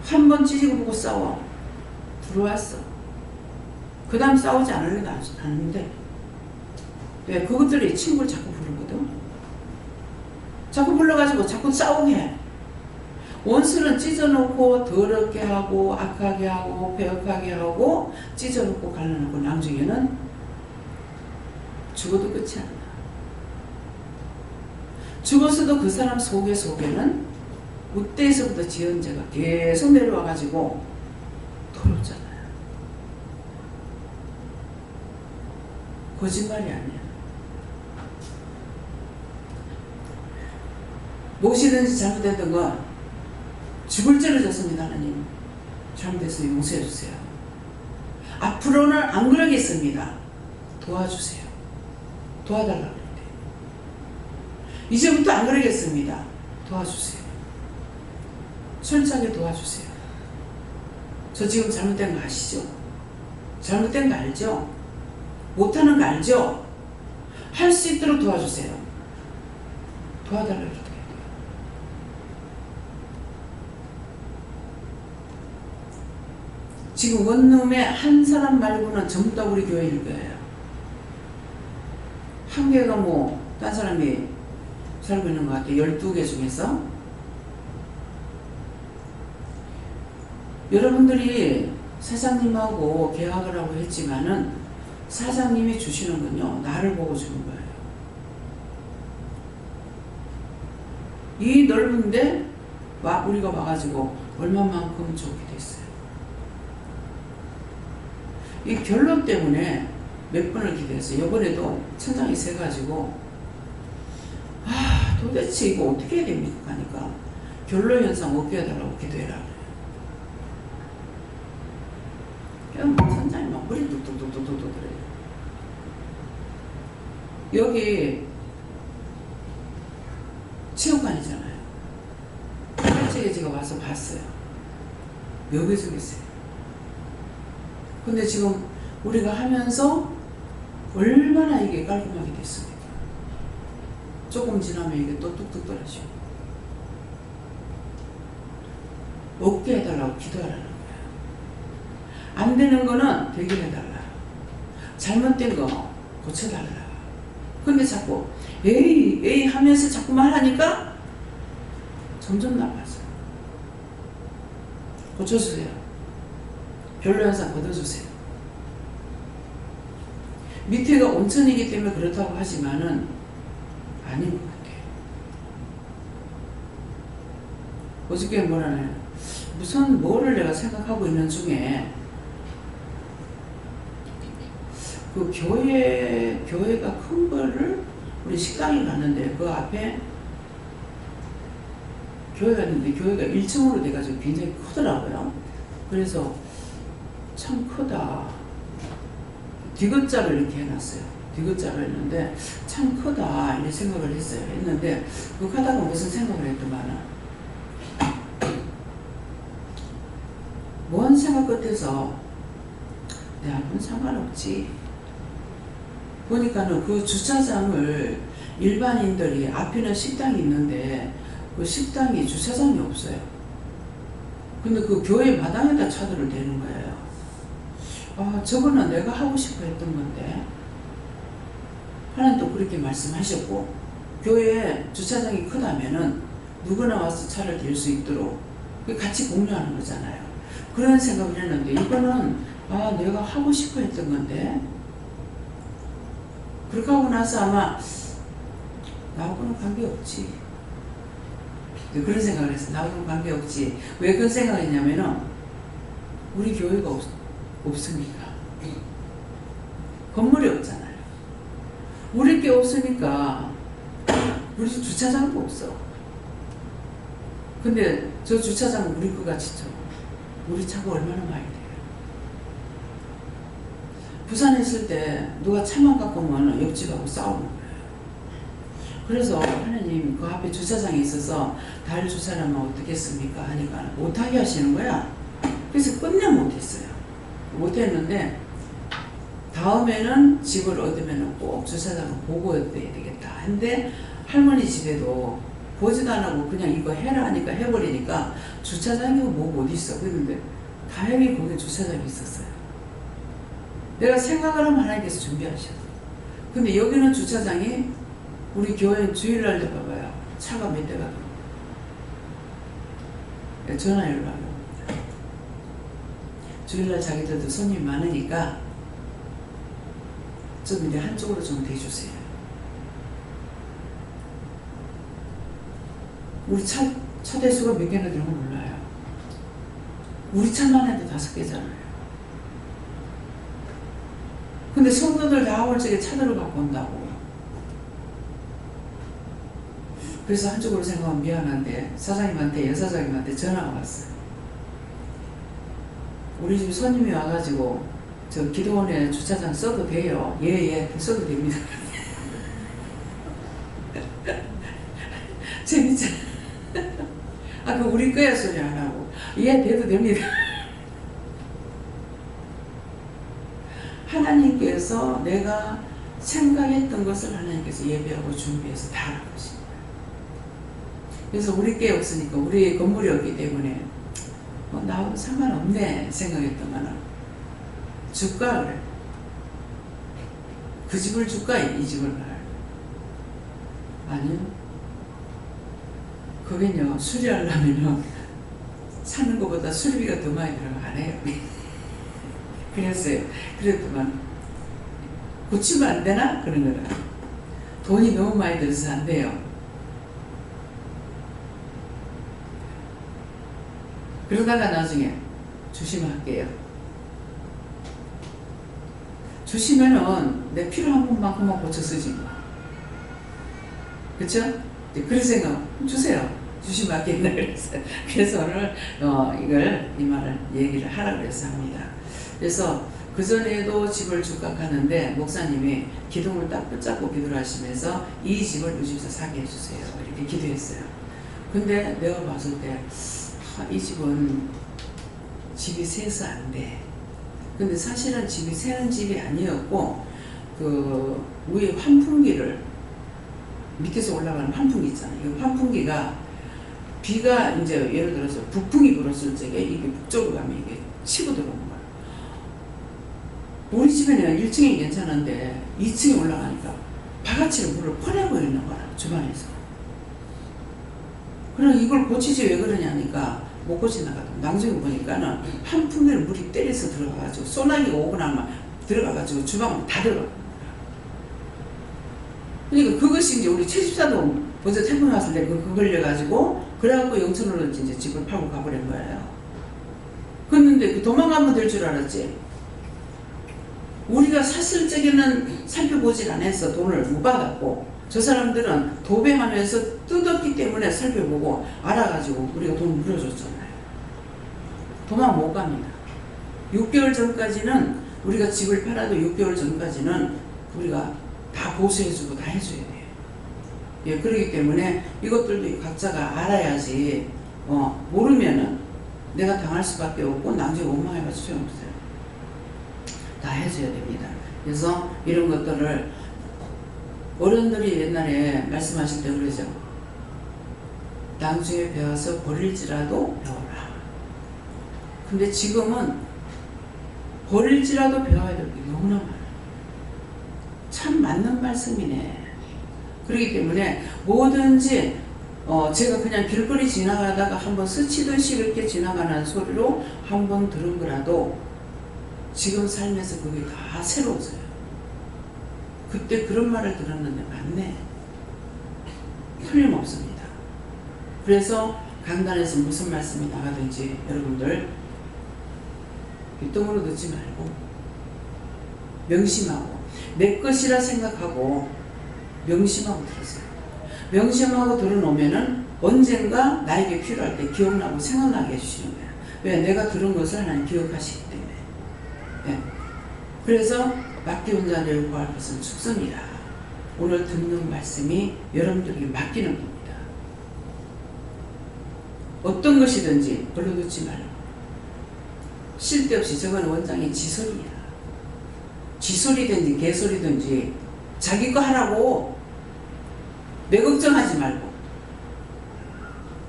한 번 찌지고 보고 싸워. 들어왔어. 그 다음 싸우지 않으려고 하는데 왜? 그것들이 친구를 자꾸 부르거든. 자꾸 불러가지고 자꾸 싸우게 해. 원수는 찢어놓고 더럽게 하고 악하게 하고 배역하게 하고 찢어놓고 갈라놓고 나중에는 죽어도 끝이 안 나. 죽어서도 그 사람 속에는 그때에서부터 지은 죄가 계속 내려와가지고 더럽잖아요. 거짓말이 아니야. 무엇이든지 잘못됐던 건 죽을 죄를 졌습니다. 하나님 잘못해서 용서해 주세요. 앞으로는 안 그러겠습니다. 도와주세요. 도와달라고 그랬대. 이제부터 안 그러겠습니다. 도와주세요. 솔직하게 도와주세요. 저 지금 잘못된 거 아시죠? 잘못된 거 알죠? 못하는 거 알죠? 할 수 있도록 도와주세요. 도와달라고 그랬대. 지금 원룸에 한 사람 말고는 전부 다 우리 교회 일거예요. 한 개가 뭐 딴 사람이 살고 있는 것 같아요. 12개 중에서. 여러분들이 사장님하고 계약을 하고 했지만은 사장님이 주시는 건요, 나를 보고 주는 거예요. 이 넓은데 우리가 와가지고 얼마만큼 좋게 됐어요. 이 결론 때문에 몇 번을 기도했어요. 이번에도 천장이 세가지고 도대체 이거 어떻게 해야 됩니까? 하니까 결론 현상 없게 해달라고 기도해라. 그냥 뭐 천장이 막 물이 뚝뚝뚝뚝뚝 그래요. 여기 체육관이잖아요. 솔직히 제가 와서 봤어요. 몇 개 적있어요. 근데 지금 우리가 하면서 얼마나 이게 깔끔하게 됐습니까? 조금 지나면 이게 또 뚝뚝 떨어지고. 없게 해달라고 기도하라는 거예요. 안 되는 거는 되게 해달라. 잘못된 거 고쳐달라. 근데 자꾸 에이 하면서 자꾸만 하니까 점점 나빠져. 고쳐주세요. 별로 현상 걷어주세요. 밑에가 온천이기 때문에 그렇다고 하지만은 아닌 것 같아요. 어저께 뭐라네. 무슨 뭐를 내가 생각하고 있는 중에 그 교회가 큰 거를 우리 식당에 갔는데 그 앞에 교회가 있는데 교회가 1층으로 돼가지고 굉장히 크더라고요. 그래서 참 크다. 디귿자를 이렇게 해놨어요. 디귿자로 했는데 참 크다 이렇게 생각을 했어요. 했는데 그 하다가 무슨 생각을 했더만은 뭔 생각 끝에서 내하고는 상관없지. 보니까는 그 주차장을 일반인들이 앞에는 식당이 있는데 그 식당이 주차장이 없어요. 근데 그 교회 마당에다 차들을 대는 거예요. 아, 저거는 내가 하고 싶어 했던 건데 하나님도 그렇게 말씀하셨고 교회 주차장이 크다면은 누구나 와서 차를 댈 수 있도록 같이 공유하는 거잖아요. 그런 생각을 했는데 이거는 아, 내가 하고 싶어 했던 건데 그렇게 하고 나서 아마 나하고는 관계없지. 그런 생각을 했어. 나하고는 관계없지. 왜 그런 생각을 했냐면은 우리 교회가 없으니까. 건물이 없잖아요. 우리 게 없으니까 우리 집 주차장도 없어. 근데 저 주차장은 우리 거 같이 쳐. 우리 차가 얼마나 많이 돼요. 부산에 있을 때 누가 차만 갖고 오면 옆집하고 싸우는 거예요. 그래서 하나님 그 앞에 주차장에 있어서 달 주차하면 어떻겠습니까? 하니까 못하게 하시는 거야. 그래서 끝내 못했어요. 못했는데 다음에는 집을 얻으면 꼭 주차장을 보고 얻어야 되겠다. 근데 할머니 집에도 보지도 안 하고 그냥 이거 해라 하니까 해버리니까 주차장이 뭐 어디 있어. 그랬는데 다행히 거기 주차장이 있었어요. 내가 생각을 하면 하나님께서 준비하셨어. 근데 여기는 주차장이 우리 교회 주일날도 봐봐요. 차가 몇 대가 들어옵니다. 전화를 하고 주일날 자기들도 손님이 많으니까 좀 이제 한쪽으로 좀 대주세요. 우리 차 대수가 몇 개나 되는 거 몰라요. 우리 차만 해도 5개잖아요. 근데 성도들 다 올 적에 차들을 갖고 온다고. 그래서 한쪽으로 생각하면 미안한데 사장님한테 여사장님한테 전화가 왔어요. 우리 집 손님이 와가지고 저 기도원에 주차장 써도 돼요? 예, 써도 됩니다. 재밌잖아. 아, 그 우리 거야 소리 안 하고 예, 돼도 됩니다. 하나님께서 내가 생각했던 것을 하나님께서 예배하고 준비해서 다 하는 것입니다. 그래서 우리 게 없으니까 우리 건물이 없기 때문에 나하고 상관없네 생각했더만은 줄까 그래. 그 집을 줄까 이 집을 말. 아니요. 그게요 수리하려면요 사는 것보다 수리비가 더 많이 들어가네요. 그랬어요. 그랬더만 고치면 안 되나? 그런 거라. 돈이 너무 많이 들어서 안 돼요. 그러다가 나중에 주시면 할게요. 주시면은 내 필요한 것만큼만 고쳐 쓰지 뭐. 그쵸? 그런 생각 주세요. 주시면 할겠나 그랬어요. 그래서 오늘 이걸 이 말을 얘기를 하라고 해서 합니다. 그래서 그전에도 집을 주각하는데 목사님이 기둥을 딱 붙잡고 기도를 하시면서 이 집을 우리 집에서 사게 해주세요. 이렇게 기도했어요. 근데 내가 봤을 때 이 집은 집이 세서 안 돼. 근데 사실은 집이 새는 집이 아니었고 그 위에 환풍기를 밑에서 올라가는 환풍기 있잖아요. 이 환풍기가 비가 이제 예를 들어서 북풍이 불었을 적에 이게 북쪽으로 가면 이게 치고 들어오는 거야. 우리 집에는 1층이 괜찮은데 2층에 올라가니까 바가지로 물을 퍼내고 있는 거야. 주방에서. 그럼 이걸 고치지 왜 그러냐니까 못 고치나가 나중에 보니까는 환풍기를 물이 때려서 들어가가지고 소나기가 오고 나면 들어가가지고 주방은 다 들어가. 그러니까 그것이 이제 우리 최집사도 먼저 태풍 왔을 때 그거 걸려가지고 그래갖고 영천으로 이제 집을 팔고 가버린 거예요. 그랬는데 그 도망가면 될 줄 알았지. 우리가 샀을 적에는 살펴보질 않아서 돈을 못 받았고 저 사람들은 도배하면서 뜯었기 때문에 살펴보고 알아가지고 우리가 돈 물어줬잖아요. 도망 못 갑니다. 6개월 전까지는 우리가 집을 팔아도 6개월 전까지는 우리가 다 보수해주고 다 해줘야 돼요. 예, 그렇기 때문에 이것들도 각자가 알아야지, 모르면은 내가 당할 수밖에 없고 나중에 원망해봐도 소용없어요. 다 해줘야 됩니다. 그래서 이런 것들을 어른들이 옛날에 말씀하실 때 그러죠. 나중에 배워서 버릴지라도 배워라. 근데 지금은 버릴지라도 배워야 될 게 너무나 많아요. 참 맞는 말씀이네. 그렇기 때문에 뭐든지 제가 그냥 길거리 지나가다가 한번 스치듯이 이렇게 지나가는 소리로 한번 들은 거라도 지금 삶에서 그게 다 새로워져요. 그때 그런 말을 들었는데 맞네. 틀림없습니다. 그래서 강단에서 무슨 말씀이 나가든지 여러분들 귓등으로 듣지 말고 명심하고 내 것이라 생각하고 명심하고 들으세요. 명심하고 들어놓으면은 언젠가 나에게 필요할 때 기억나고 생각나게 해주시는 거예요. 왜? 내가 들은 것을 하나님 기억하시기 때문에. 네. 그래서 맡기운 자를 구할 것은 축성이라. 오늘 듣는 말씀이 여러분들에게 맡기는 겁니다. 어떤 것이든지 별로 듣지 말고 쓸데없이 저건 원장의 지소리야. 지소리든지 개소리든지 자기 거 하라고. 내 걱정하지 말고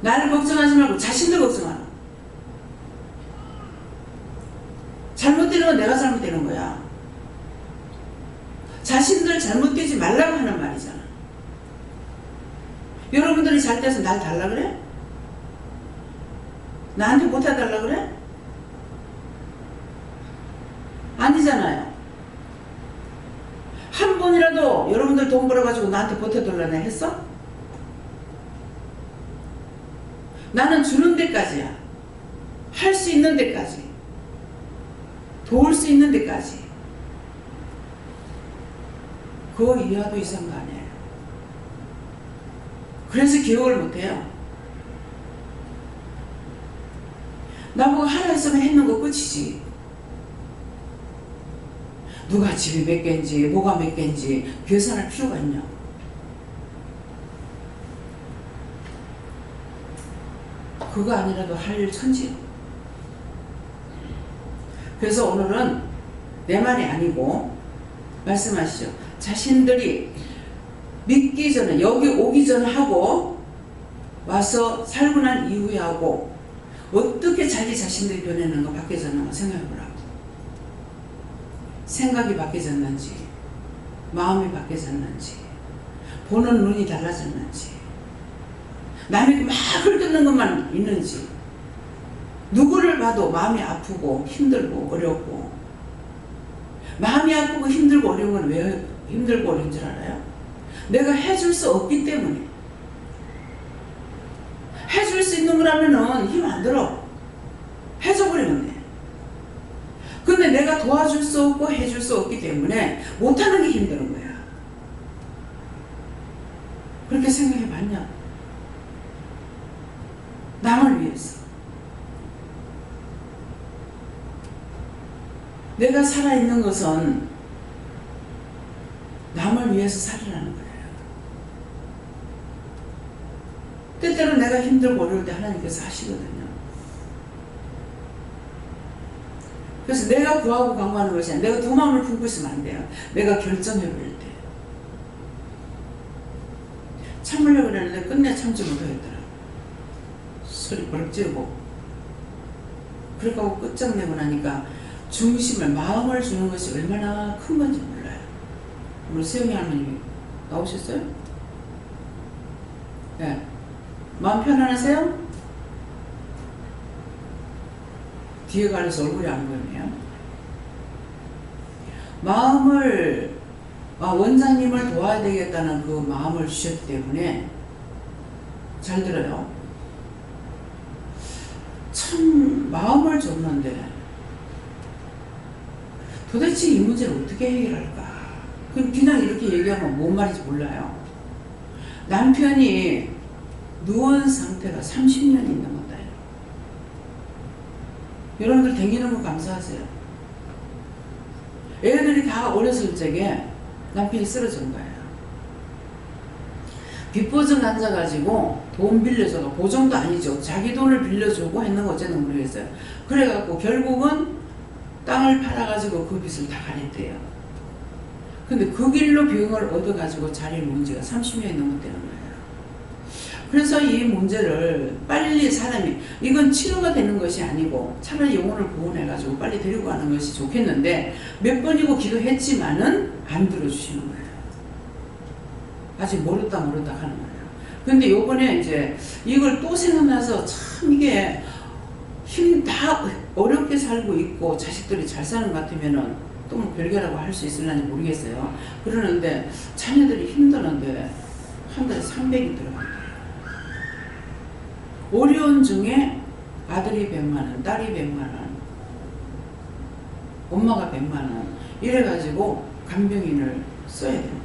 나를 걱정하지 말고 자신들 걱정하라. 잘못되는 건 내가 잘못되는 거야. 자신들 잘못되지 말라고 하는 말이잖아. 여러분들이 잘 돼서 날 달라 그래? 나한테 못해달라 그래? 아니잖아요. 한 번이라도 여러분들 돈 벌어가지고 나한테 보태달라고 했어? 나는 주는 데까지야. 할 수 있는 데까지. 도울 수 있는 데까지. 그 이하도 이상도 아니에요. 그래서 기억을 못해요. 나보고 하라 했으면 했는 거 끝이지. 누가 집이 몇 개인지 뭐가 몇 개인지 계산할 필요가 있냐. 그거 아니라도 할 일 천지요. 그래서 오늘은 내 말이 아니고 말씀하시죠. 자신들이 믿기 전에 여기 오기 전 하고 와서 살고 난 이후에 하고 어떻게 자기 자신들이 변했는가 바뀌어졌는가 생각해보라고. 생각이 바뀌어졌는지 마음이 바뀌어졌는지 보는 눈이 달라졌는지 남이 막 흘듣는 것만 있는지 누구를 봐도 마음이 아프고 힘들고 어렵고 마음이 아프고 힘들고 어려운 건 왜 힘들고 어려운 줄 알아요? 내가 해줄 수 없기 때문에. 해줄 수 있는 거라면은 힘 안 들어. 해줘버리면 돼. 근데 내가 도와줄 수 없고 해줄 수 없기 때문에 못하는 게 힘든 거야. 그렇게 생각해 봤냐? 남을 위해서. 내가 살아있는 것은 남을 위해서 살으라는 거예요. 때때로 내가 힘들고 어려울 때 하나님께서 하시거든요. 그래서 내가 구하고 강구하는 것이 아니라 내가 두 마음을 품고 있으면 안 돼요. 내가 결정해버릴 때. 참으려고 그랬는데 끝내 참지 못하겠더라. 소리 버럭 지르고. 그렇게 하고 끝장내고 나니까 중심을, 마음을 주는 것이 얼마나 큰 건지 몰라요. 오늘 세영이 할머님이 나오셨어요? 네. 마음 편안하세요? 뒤에 가려서 얼굴이 안 보이네요. 마음을, 원장님을 도와야 되겠다는 그 마음을 주셨기 때문에 잘 들어요. 참 마음을 줬는데 도대체 이 문제를 어떻게 해결할까? 그냥 이렇게 얘기하면 뭔 말인지 몰라요. 남편이 누운 상태가 30년이 있는 거다. 여러분들 댕기는 거 감사하세요. 애들이 다 어렸을 적에 남편이 쓰러진 거예요. 빚보증 앉아가지고 돈 빌려줘가 보증도 아니죠. 자기 돈을 빌려주고 했는 거 어쨌든 모르겠어요. 그래갖고 결국은 땅을 팔아가지고 그 빚을 다 갚았대요. 근데 그 길로 병을 얻어가지고 자리를 온 지가 30년이 넘었다는 거예요. 그래서 이 문제를 빨리 사람이, 이건 치료가 되는 것이 아니고 차라리 영혼을 구원해가지고 빨리 데리고 가는 것이 좋겠는데 몇 번이고 기도했지만은 안 들어주시는 거예요. 아직 모른다 하는 거예요. 근데 요번에 이제 이걸 또 생각나서 참 이게 힘 다 어렵게 살고 있고 자식들이 잘 사는 것 같으면은 또 뭐 별개라고 할 수 있을는지 모르겠어요. 그러는데 자녀들이 힘드는데 한 달에 300이 들어간대요. 어려운 중에 아들이 100만원, 딸이 100만원, 엄마가 100만원 이래가지고 간병인을 써야 되는 거예요.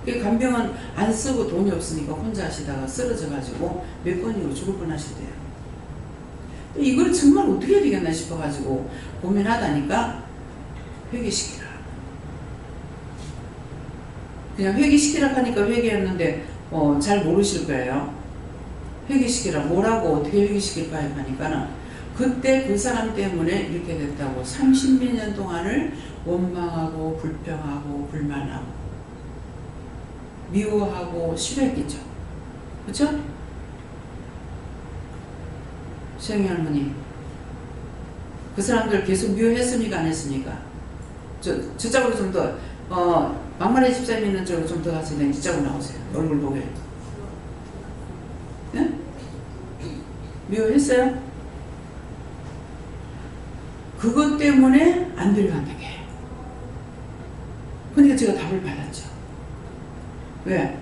그 간병은 안 쓰고 돈이 없으니까 혼자 하시다가 쓰러져가지고 몇 번이고 죽을 뻔하시대요. 이걸 정말 어떻게 해야 되겠나 싶어가지고 고민하다니까 회개시키라. 그냥 회개시키라 하니까 회개했는데 잘 모르실 거예요. 회개시키라. 뭐라고 어떻게 회개시킬까 하니까는 그때 그 사람 때문에 이렇게 됐다고 30몇 년 동안을 원망하고 불평하고 불만하고 미워하고 싫어했겠죠. 그렇죠? 시영이 할머니 그 사람들 계속 미워했습니까? 안 했습니까? 저쪽으로 좀 더 막말의 집사님 있는 쪽으로 좀 더 가서 이쪽으로 나오세요. 얼굴 보게. 네? 미워했어요? 그것 때문에 안 데려간다게. 그러니까 제가 답을 받았죠. 왜?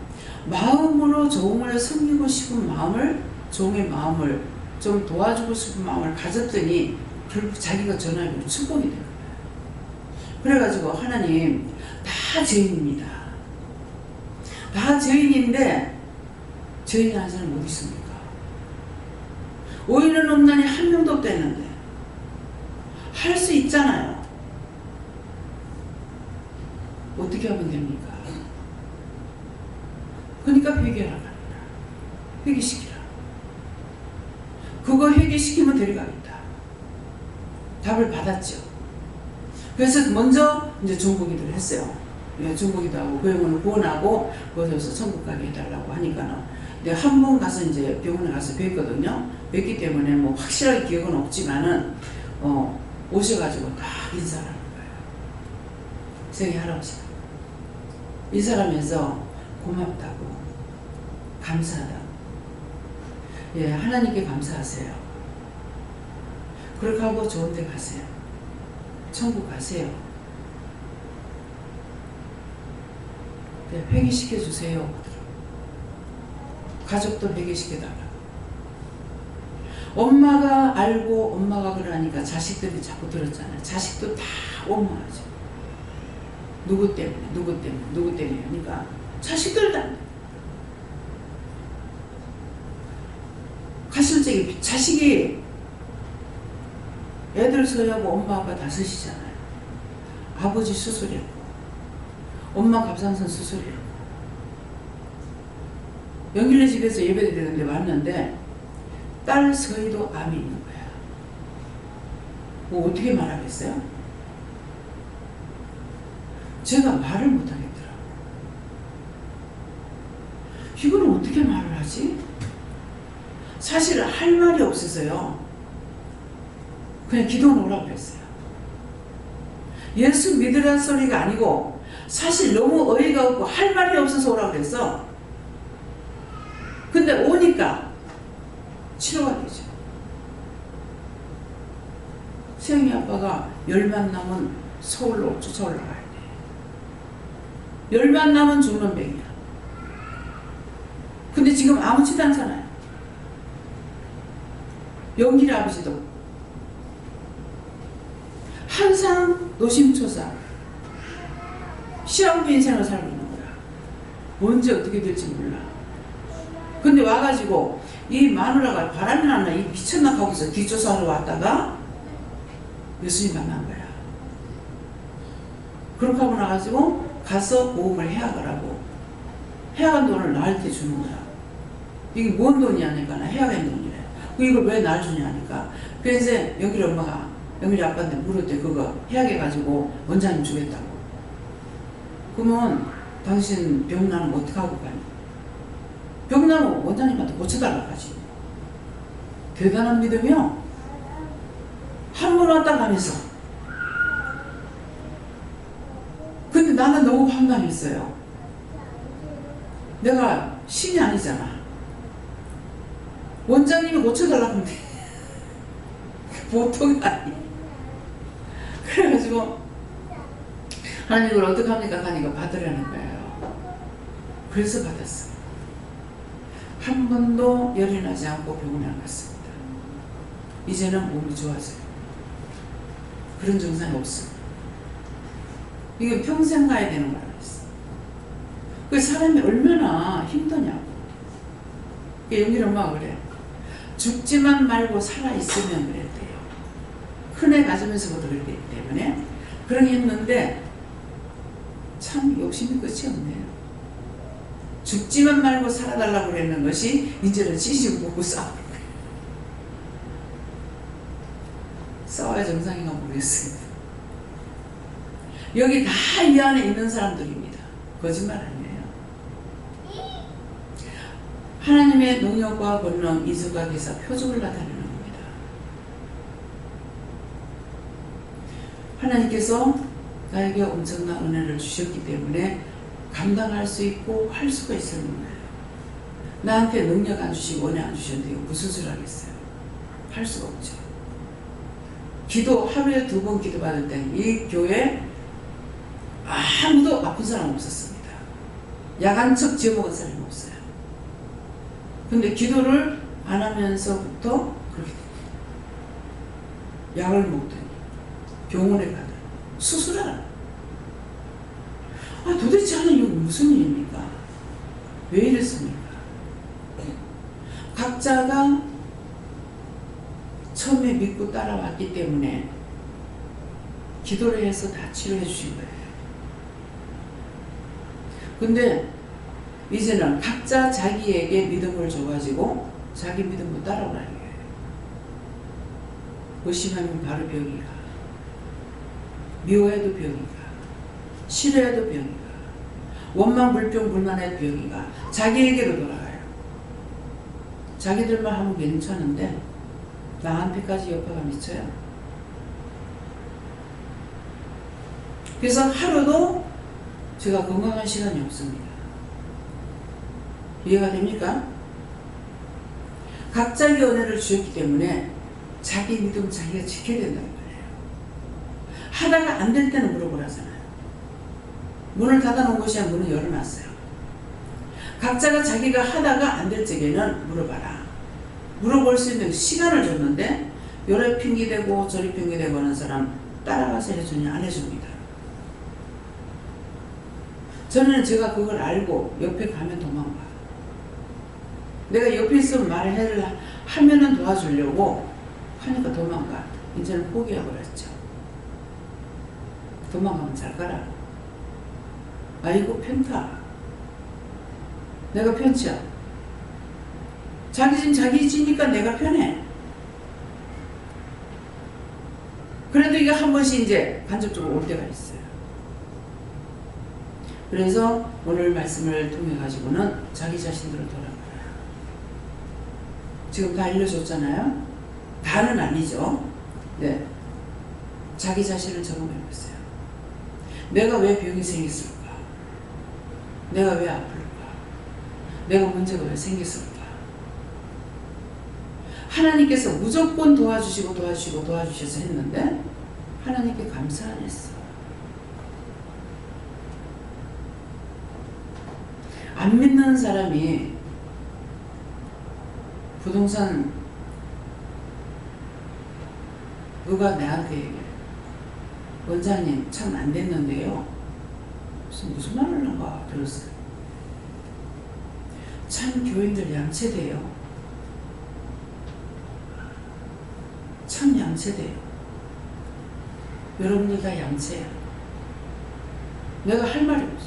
마음으로 종을 섬기고 싶은 마음을, 종의 마음을 좀 도와주고 싶은 마음을 가졌더니 결국 자기가 전화하고 축복이 된 거예요. 그래가지고 하나님 다 죄인입니다. 다 죄인인데 죄인 한 사람 어디 있습니까? 오인은 없나니 한 명도 없다 했는데 할 수 있잖아요. 어떻게 하면 됩니까? 그러니까 회개하라. 회개시키라. 그거 회개시키면 데려가겠다. 답을 받았죠. 그래서 먼저 이제 중보기도를 했어요. 중보기도 하고 그 영혼을 구원하고 거기서 천국 가게 해달라고 하니까는 내가 한 번 가서 이제 병원에 가서 뵀거든요. 뵀기 때문에 뭐 확실하게 기억은 없지만은 오셔가지고 딱 인사를 하는 거예요. 생애 할아버지가 인사하면서 고맙다고 감사하다고 예 하나님께 감사하세요. 그렇게 하고 좋은 데 가세요. 천국 가세요. 네, 회개시켜 주세요. 가족도 회개시켜달라고. 엄마가 알고 엄마가 그러니까 자식들이 자꾸 들었잖아요. 자식도 다 원망하죠. 누구 때문에 하니까 자식들 다 가실 적에 자식이 애들 서하고 엄마 아빠 다 서시잖아요. 아버지 수술했고 엄마 갑상선 수술했고 영길네 집에서 예배드리는데 왔는데 딸 서희도 암이 있는 거야. 뭐 어떻게 말하겠어요? 제가 말을 못하겠더라고요. 이거는 어떻게 말을 하지? 사실 할 말이 없어서요. 그냥 기도는 오라고 했어요. 예수 믿으라는 소리가 아니고 사실 너무 어이가 없고 할 말이 없어서 오라고 그랬어. 근데 오니까 치료가 되죠. 세영이 아빠가 열만 남은 서울로 쫓아 올라가야 돼. 열만 남은 죽는 병이야. 근데 지금 아무렇지도 않잖아요. 영길의 아버지도 항상 노심초사 시험부 인생을 살고 있는 거야. 언제 어떻게 될지 몰라. 근데 와가지고 이 마누라가 바람이 났나 이 미쳤나 하고서 뒷조사하러 왔다가 예수님 만난 거야. 그렇게 하고 나가지고 가서 보험을 해약을 해약한 돈을 나한테 주는 거야. 이게 뭔 돈이냐니까. 나 해약한 돈이래. 이걸 왜 날 주냐니까. 그래서 영길이 엄마가 영길이 아빠한테 물었대. 그거 해약해가지고 원장님 주겠다고. 그러면 당신 병 나는 거 어떡하고 가니? 병 나면 원장님한테 고쳐달라고 하지. 대단한 믿음이요. 한 번 왔다 가면서. 근데 나는 너무 황당했어요. 내가 신이 아니잖아. 원장님이 고쳐달라고 하면 돼. 보통이 아니야. 그래가지고 하나님 이걸 어떡합니까? 하니까 받으라는 거예요. 그래서 받았어요. 한 번도 열이 나지 않고 병원에 안 갔습니다. 이제는 몸이 좋아져요. 그런 증상이 없습니다. 이게 평생 가야 되는 거라고 했어요. 그 사람이 얼마나 힘드냐고. 영길 엄마가 그래. 죽지만 말고 살아있으면 그랬대요. 큰애 가지면서부터 그랬기 때문에 그런 게 있는데 참 욕심이 끝이 없네요. 죽지만 말고 살아달라고 그랬는 것이 이제는 지지고 보고 싸우는 거예요. 싸워야 정상인가 모르겠습니다. 여기 다 이 안에 있는 사람들입니다. 거짓말 아니에요. 하나님의 능력과 권능, 이수가 기사 표적을 나타내는 겁니다. 하나님께서 나에게 엄청난 은혜를 주셨기 때문에 감당할 수 있고 할 수가 있는 거예요. 나한테 능력 안 주시고 은혜 안 주셨는데 무슨 소리 하겠어요? 할 수가 없죠. 기도 하루에 2번 기도 받을 때 이 교회 아무도 아픈 사람 없었습니다. 야간척 지어먹은 사람이 없어요. 근데 기도를 안 하면서부터 그렇게 됩니다. 약을 먹더니 병원에 가더니 수술하라. 도대체 하나님 이거 무슨 일입니까? 왜 이랬습니까? 각자가 처음에 믿고 따라왔기 때문에 기도를 해서 다 치료해 주신 거예요. 근데 이제는 각자 자기에게 믿음을 줘가지고 자기 믿음을 따라오라는 거예요. 의심하면 바로 병이 가. 미워해도 병이 가. 싫어해도 병이 가. 원망, 불평, 불만해도 병이 가. 자기에게로 돌아가요. 자기들만 하면 괜찮은데 나한테까지 여파가 미쳐요. 그래서 하루도 제가 건강한 시간이 없습니다. 이해가 됩니까? 각자의 은혜를 주셨기 때문에 자기 믿음 자기가 지켜야 된다는 거예요. 하다가 안 될 때는 물어보라잖아요. 문을 닫아놓은 것이 아니라 문을 열어놨어요. 각자가 자기가 하다가 안 될 적에는 물어봐라. 물어볼 수 있는 시간을 줬는데 요래 핑계대고 저리 핑계대고 하는 사람 따라가서 해주냐 안 해줍니다. 저는 제가 그걸 알고 옆에 가면 도망가. 내가 옆에 있으면 말을 하면은 도와주려고 하니까 도망가. 이제는 포기하고 그랬죠. 도망가면 잘 가라. 아이고 편타. 내가 편치야. 자기 집 자기 집이니까 내가 편해. 그래도 이게 한 번씩 이제 간접적으로 올 때가 있어요. 그래서 오늘 말씀을 통해 가지고는 자기 자신들을 돌아봐라. 지금 다 알려줬잖아요. 다는 아니죠. 네. 자기 자신을 점검해보세요. 내가 왜 병이 생겼을까? 내가 왜 아플까? 내가 문제가 왜 생겼을까? 하나님께서 무조건 도와주셔서 했는데 하나님께 감사 안 했어. 안 믿는 사람이 부동산 누가 나한테 얘기해. 원장님 참 안 됐는데요. 무슨 말을 하는가 들었어요. 참 교인들 양체돼요. 참 양체돼요. 여러분들 다 양체야. 내가 할 말이 없어.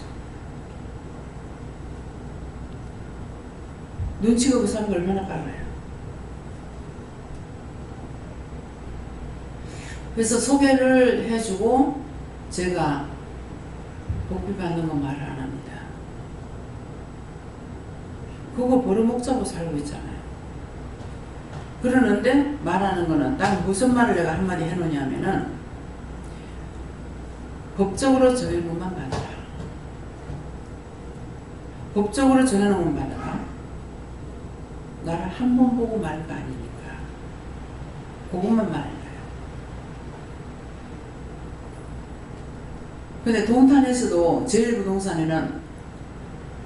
눈치가 없어 하는 게 얼마나 빨라요. 그래서 소개를 해주고 제가 복비 받는 건 말을 안 합니다. 그거 벌어먹자고 살고 있잖아요. 그러는데 말하는 거는 딱 무슨 말을 내가 한마디 해놓냐면은 법적으로 정해놓으면 받아라. 법적으로 정해놓으면 받아라. 나를 한 번 보고 말 거 아니니까 그것만 말해요. 근데 동탄에서도 제일부동산에는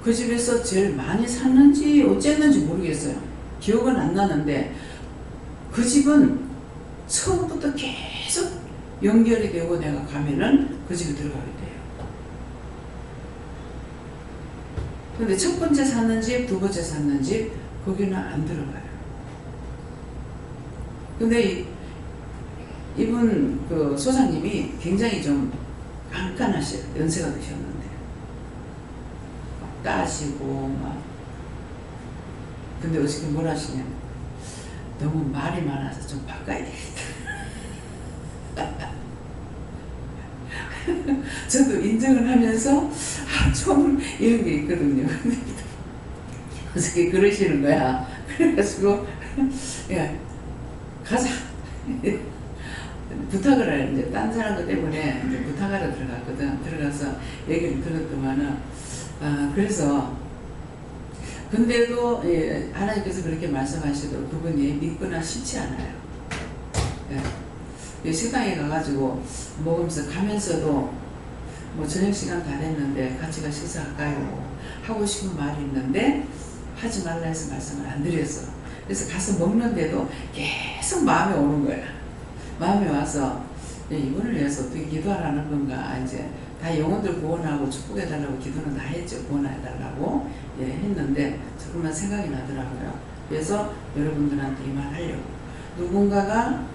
그 집에서 제일 많이 샀는지 어쨌는지 모르겠어요. 기억은 안 나는데 그 집은 처음부터 계속 연결이 되고 내가 가면은 그 집에 들어가게 돼요. 근데 첫 번째 샀는 집, 두 번째 샀는 집 거기는 안 들어가요. 근데 이분 그 소장님이 굉장히 좀 깐깐하셔요. 연세가 드셨는데 막 따시고 막. 근데 어저께 뭘 하시냐, 너무 말이 많아서 좀 바꿔야 되겠다. 저도 인정을 하면서 좀 이런 게 있거든요. 어저께 그러시는 거야. 그래가지고 야 가자 부탁을 하는데 딴 사람 것 때문에 이제 부탁하러 들어갔거든. 들어가서 얘기를 들었더만은 그래서 근데도 예, 하나님께서 그렇게 말씀하셔도 그분이 믿거나 쉽지 않아요. 예. 식당에 가가지고 먹으면서 가면서도 뭐 저녁 시간 다 됐는데 같이 가 식사할까요? 하고 싶은 말이 있는데 하지 말라 해서 말씀을 안 드렸어. 그래서 가서 먹는데도 계속 마음에 오는 거야. 마음에 와서 이분을 위해서 어떻게 기도하라는 건가. 이제 다 영혼들 구원하고 축복해달라고 기도는 다 했죠. 구원해달라고 예, 했는데 조금만 생각이 나더라고요. 그래서 여러분들한테 이 말 하려고. 누군가가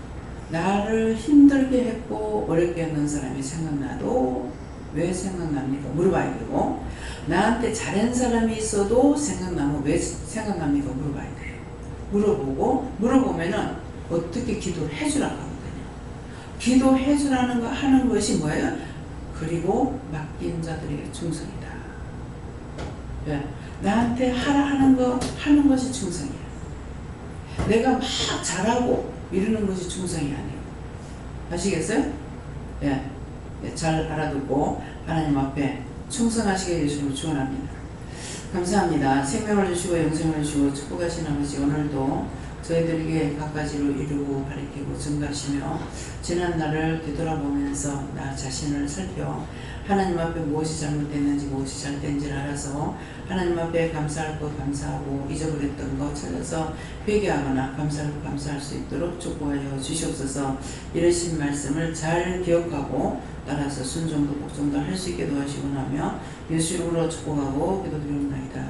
나를 힘들게 했고 어렵게 했는 사람이 생각나도 왜 생각납니까? 물어봐야 되고, 나한테 잘한 사람이 있어도 생각나면 왜 생각납니까? 물어봐야 돼요. 물어보면은 어떻게 기도를 해주라고 하거든요. 기도해주라는 거 하는 것이 뭐예요? 그리고 맡긴 자들에게 충성이다. 네. 나한테 하라 하는 거 하는 것이 충성이야. 내가 막 잘하고 이러는 것이 충성이 아니에요. 아시겠어요? 예. 네, 잘 알아듣고 하나님 앞에 충성하시게 해주시면 축원합니다. 감사합니다. 생명을 주시고 영생을 주시고 축복하신 아버지, 오늘도 저희들에게 갖가지로 이루고 가르치고 증가하시며 지난 날을 되돌아보면서 나 자신을 살펴 하나님 앞에 무엇이 잘못됐는지 무엇이 잘 된지를 알아서 하나님 앞에 감사할 것 감사하고 잊어버렸던 것 찾아서 회개하거나 감사할 것 감사할 수 있도록 축복하여 주시옵소서. 이러신 말씀을 잘 기억하고 따라서 순종도 복종도 할 수 있게 도와주시고 나며 예수 이름으로 축복하고 기도드립니다.